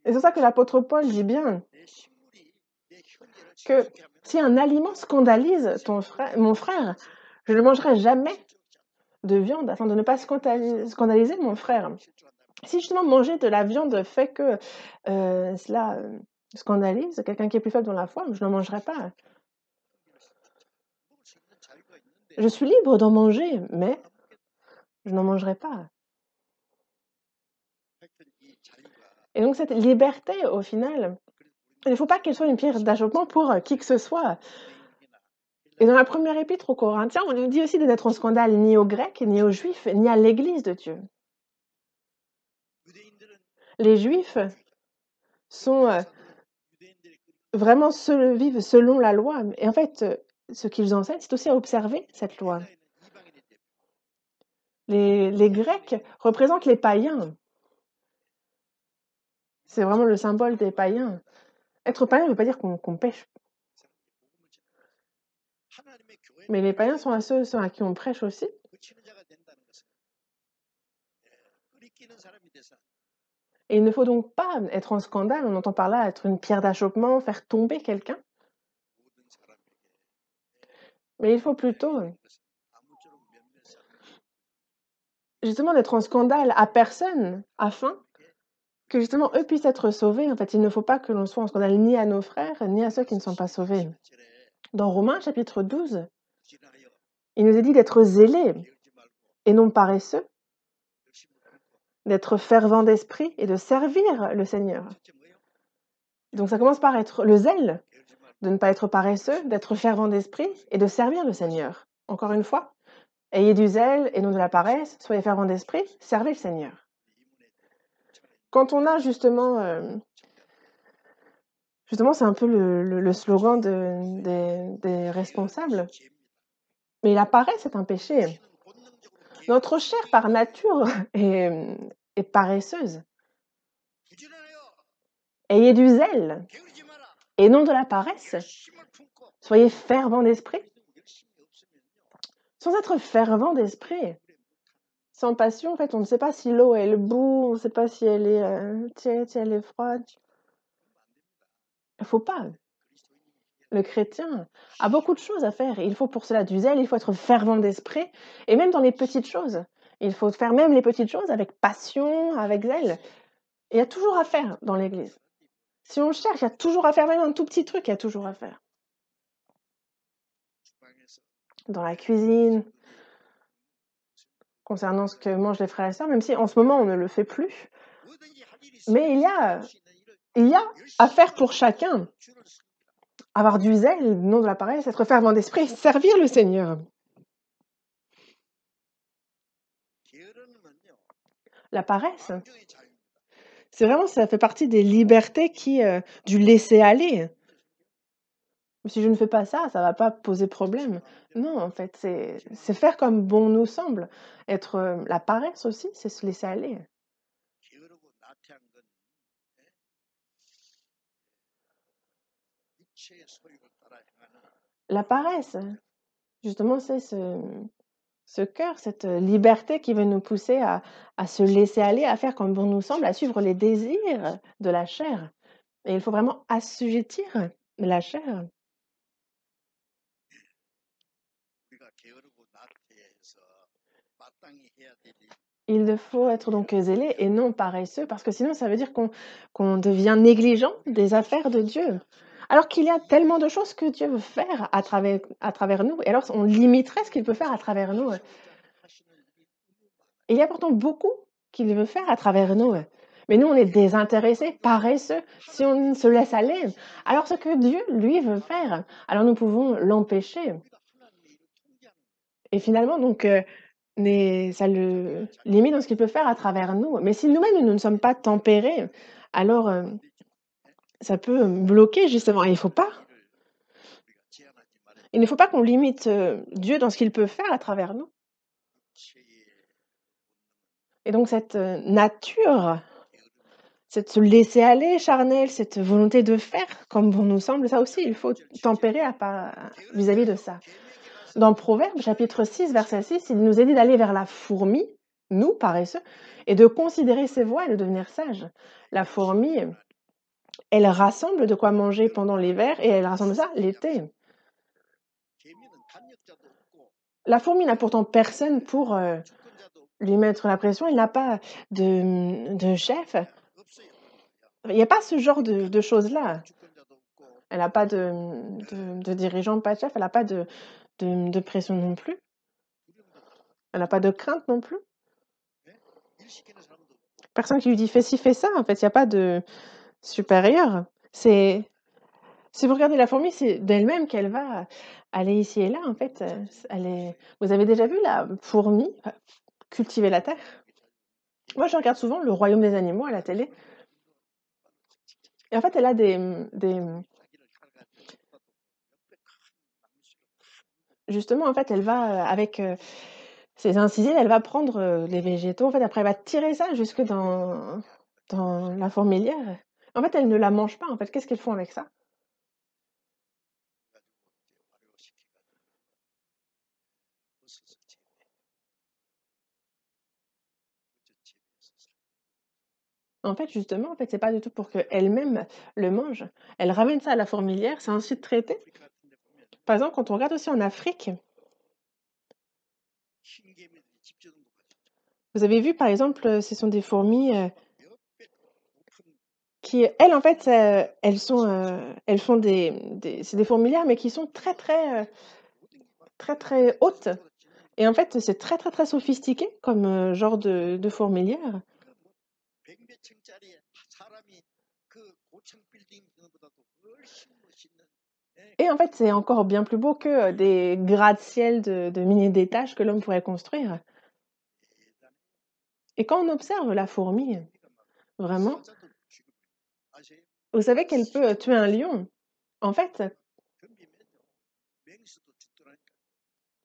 Et c'est pour ça que l'apôtre Paul dit bien que si un aliment scandalise mon frère, je ne mangerai jamais de viande afin de ne pas scandaliser mon frère. Si justement manger de la viande fait que cela scandalise quelqu'un qui est plus faible dans la foi, je n'en mangerai pas. Je suis libre d'en manger, mais je n'en mangerai pas. Et donc cette liberté, au final, il ne faut pas qu'elle soit une pierre d'achoppement pour qui que ce soit. Et dans la première épître aux Corinthiens, on nous dit aussi de n'être en scandale ni aux Grecs, ni aux Juifs, ni à l'Église de Dieu. Les Juifs sont vraiment vivent selon la loi. Et en fait, ce qu'ils enseignent, c'est aussi à observer cette loi. Les Grecs représentent les païens. C'est vraiment le symbole des païens. Être païen ne veut pas dire qu'on pêche. Mais les païens sont ceux à qui on prêche aussi. Et il ne faut donc pas être en scandale, on entend par là être une pierre d'achoppement, faire tomber quelqu'un. Mais il faut plutôt justement d'être en scandale à personne, afin que justement eux puissent être sauvés. En fait, il ne faut pas que l'on soit en scandale ni à nos frères, ni à ceux qui ne sont pas sauvés. Dans Romains chapitre 12, il nous est dit d'être zélés et non paresseux, d'être fervent d'esprit et de servir le Seigneur. Donc ça commence par être le zèle, de ne pas être paresseux, d'être fervent d'esprit et de servir le Seigneur. Encore une fois, ayez du zèle et non de la paresse, soyez fervent d'esprit, servez le Seigneur. Quand on a justement c'est un peu le slogan des responsables, mais la paresse est un péché. Notre chair par nature est paresseuse. Ayez du zèle et non de la paresse. Soyez fervent d'esprit. Sans être fervent d'esprit, sans passion, en fait, on ne sait pas si l'eau elle bout, on ne sait pas si elle est tiède, si elle est froide. Il ne faut pas. Le chrétien a beaucoup de choses à faire. Il faut pour cela du zèle, il faut être fervent d'esprit, et même dans les petites choses. Il faut faire même les petites choses avec passion, avec zèle. Il y a toujours à faire dans l'Église. Si on cherche, il y a toujours à faire, même un tout petit truc, il y a toujours à faire. Dans la cuisine, concernant ce que mangent les frères et sœurs, même si en ce moment on ne le fait plus. Mais il y a à faire pour chacun. Avoir du zèle, non de la paresse, être fervent d'esprit, servir le Seigneur. La paresse, c'est vraiment, ça fait partie des libertés du laisser aller. Si je ne fais pas ça va pas poser problème. Non, en fait, c'est faire comme bon nous semble. La paresse aussi, c'est se laisser aller. La paresse, justement, c'est ce cœur, cette liberté qui veut nous pousser à se laisser aller, à faire comme bon nous semble, à suivre les désirs de la chair. Et il faut vraiment assujettir la chair. Il faut être donc zélé et non paresseux, parce que sinon ça veut dire qu'on devient négligent des affaires de Dieu. Alors qu'il y a tellement de choses que Dieu veut faire à travers nous, et alors on limiterait ce qu'il peut faire à travers nous. Et il y a pourtant beaucoup qu'il veut faire à travers nous. Mais nous, on est désintéressés, paresseux, si on se laisse aller. Alors ce que Dieu, lui, veut faire, alors nous pouvons l'empêcher. Et finalement, donc, ça le limite dans ce qu'il peut faire à travers nous. Mais si nous-mêmes, nous ne sommes pas tempérés, alors ça peut bloquer justement. Et il ne faut pas qu'on limite Dieu dans ce qu'il peut faire à travers nous. Et donc cette nature, cette se laisser aller charnel, cette volonté de faire comme bon nous semble, ça aussi, il faut tempérer à pas vis-à-vis de ça. Dans Proverbes, chapitre 6, verset 6, il nous est dit d'aller vers la fourmi, nous, paresseux, et de considérer ses voies et de devenir sages. La fourmi, elle rassemble de quoi manger pendant l'hiver et elle rassemble ça l'été. La fourmi n'a pourtant personne pour lui mettre la pression, elle n'a pas de chef. Il n'y a pas ce genre de choses-là. Elle n'a pas de dirigeant, pas de chef, elle n'a pas de pression non plus. Elle n'a pas de crainte non plus. Personne qui lui dit: «Fais ci, fais ça», en fait, il y a pas de supérieur. C'est si vous regardez la fourmi, c'est d'elle-même qu'elle va aller ici et là, en fait, elle est vous avez déjà vu la fourmi, cultiver la terre? Moi, je regarde souvent Le Royaume des animaux à la télé et en fait, elle a justement, en fait, elle va, avec, ses incisives, elle va prendre, les végétaux, en fait, après elle va tirer ça jusque dans la fourmilière. En fait, elle ne la mange pas, en fait. Qu'est-ce qu'ils font avec ça? En fait, justement, en fait, c'est pas du tout pour qu'elle-même le mange. Elle ramène ça à la fourmilière, c'est ensuite traité. Par exemple, quand on regarde aussi en Afrique, vous avez vu, par exemple, ce sont des fourmis, qui, elles, en fait, elles font des c'est des fourmilières, mais qui sont très, très hautes et en fait, c'est très, très, très sophistiqué comme, genre de fourmilière et en fait, c'est encore bien plus beau que, des gratte-ciel de milliers d'étages que l'homme pourrait construire et quand on observe la fourmi, vraiment, vous savez qu'elle peut, tuer un lion. En fait,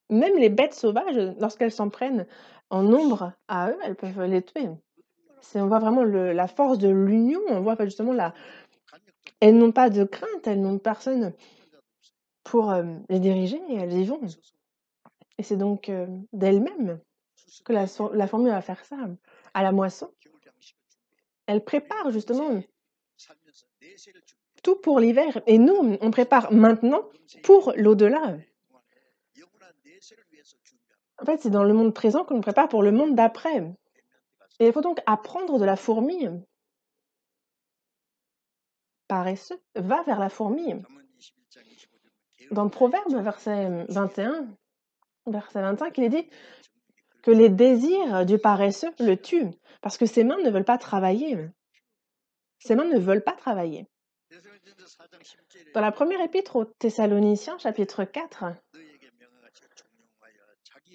même les bêtes sauvages, lorsqu'elles s'en prennent en nombre à eux, elles peuvent les tuer. On voit vraiment la force de l'union, on voit, justement la elles n'ont pas de crainte, elles n'ont personne pour, les diriger et elles y vont et c'est donc, d'elles-mêmes que la fourmi va faire ça. À la moisson, elle prépare justement tout pour l'hiver et nous, on prépare maintenant pour l'au-delà. En fait, c'est dans le monde présent que l'on prépare pour le monde d'après et il faut donc apprendre de la fourmi. Paresseux, va vers la fourmi. Dans Proverbe, verset 21, verset 25, il est dit que les désirs du paresseux le tuent, parce que ses mains ne veulent pas travailler. Ses mains ne veulent pas travailler. Dans la première épître aux Thessaloniciens, chapitre 4,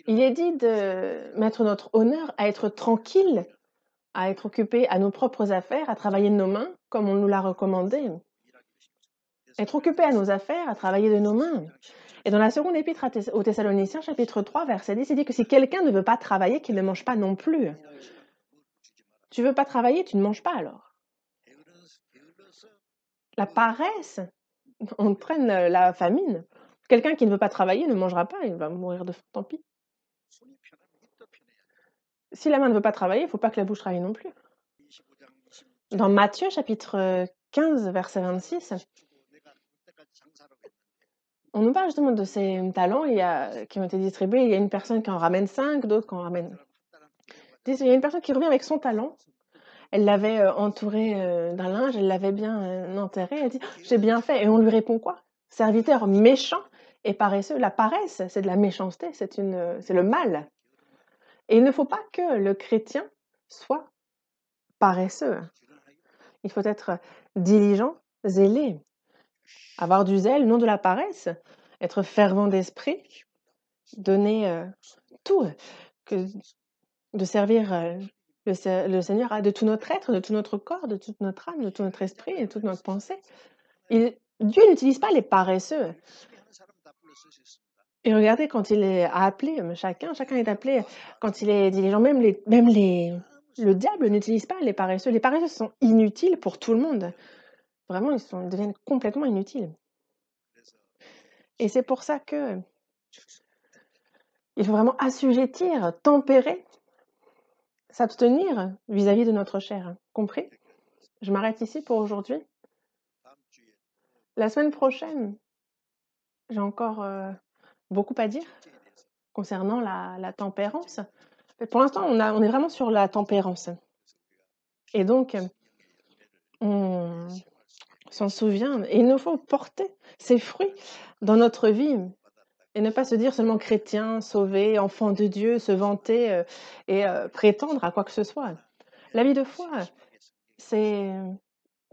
il est dit de mettre notre honneur à être tranquille, à être occupé à nos propres affaires, à travailler de nos mains, comme on nous l'a recommandé. Être occupé à nos affaires, à travailler de nos mains. Et dans la seconde épître aux Thessaloniciens, chapitre 3, verset 10, il dit que si quelqu'un ne veut pas travailler, qu'il ne mange pas non plus. Tu veux pas travailler, tu ne manges pas alors. La paresse entraîne la famine. Quelqu'un qui ne veut pas travailler ne mangera pas, il va mourir de faim, tant pis. Si la main ne veut pas travailler, il ne faut pas que la bouche travaille non plus. Dans Matthieu, chapitre 15, verset 26, on nous parle justement de ces talents qui ont été distribués. Il y a une personne qui en ramène 5, d'autres qui en ramènent 10. Il y a une personne qui revient avec son talent. Elle l'avait entouré d'un linge, elle l'avait bien enterré. Elle dit: «J'ai bien fait». Et on lui répond quoi? Serviteur méchant et paresseux. La paresse, c'est de la méchanceté, c'est le mal. Et il ne faut pas que le chrétien soit paresseux. Il faut être diligent, zélé, avoir du zèle, non de la paresse, être fervent d'esprit, donner tout, que de servir le Seigneur de tout notre être, de tout notre corps, de toute notre âme, de tout notre esprit et de toute notre pensée. Dieu n'utilise pas les paresseux. Et regardez quand il a appelé chacun est appelé quand il est diligent, même les Le diable n'utilise pas les paresseux. Les paresseux sont inutiles pour tout le monde. Vraiment, ils deviennent complètement inutiles. Et c'est pour ça que il faut vraiment assujettir, tempérer, s'abstenir vis-à-vis de notre chair. Compris? Je m'arrête ici pour aujourd'hui. La semaine prochaine, j'ai encore beaucoup à dire concernant la tempérance. Pour l'instant, on est vraiment sur la tempérance. Et donc, on s'en souvient. Et il nous faut porter ces fruits dans notre vie et ne pas se dire seulement chrétien, sauvé, enfant de Dieu, se vanter et prétendre à quoi que ce soit. La vie de foi, c'est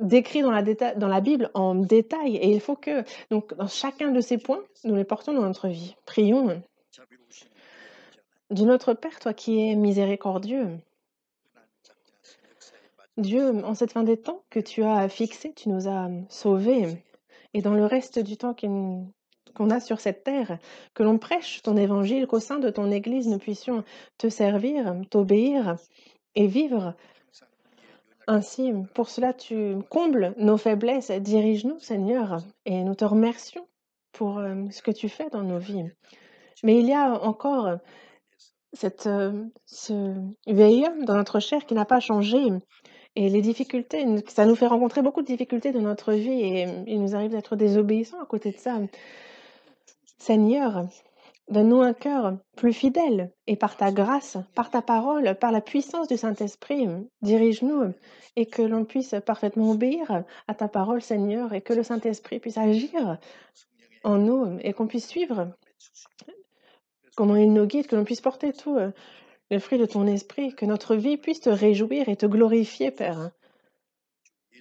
décrit dans la Bible en détail et il faut que, donc, dans chacun de ces points, nous les portions dans notre vie. Prions. Dieu notre Père, toi qui es miséricordieux, Dieu, en cette fin des temps que tu as fixé, tu nous as sauvés. Et dans le reste du temps qu'on a sur cette terre, que l'on prêche ton évangile, qu'au sein de ton Église, nous puissions te servir, t'obéir et vivre ainsi. Pour cela, tu combles nos faiblesses, dirige-nous, Seigneur, et nous te remercions pour ce que tu fais dans nos vies. Mais il y a encore ce veilleux dans notre chair qui n'a pas changé. Et les difficultés, ça nous fait rencontrer beaucoup de difficultés dans notre vie et il nous arrive d'être désobéissants à côté de ça. Seigneur, donne-nous un cœur plus fidèle et par ta grâce, par ta parole, par la puissance du Saint-Esprit, dirige-nous et que l'on puisse parfaitement obéir à ta parole, Seigneur, et que le Saint-Esprit puisse agir en nous et qu'on puisse suivre comment il nous guide, que l'on puisse porter tout le fruit de ton esprit, que notre vie puisse te réjouir et te glorifier, Père.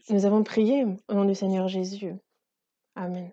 Nous avons prié au nom du Seigneur Jésus. Amen.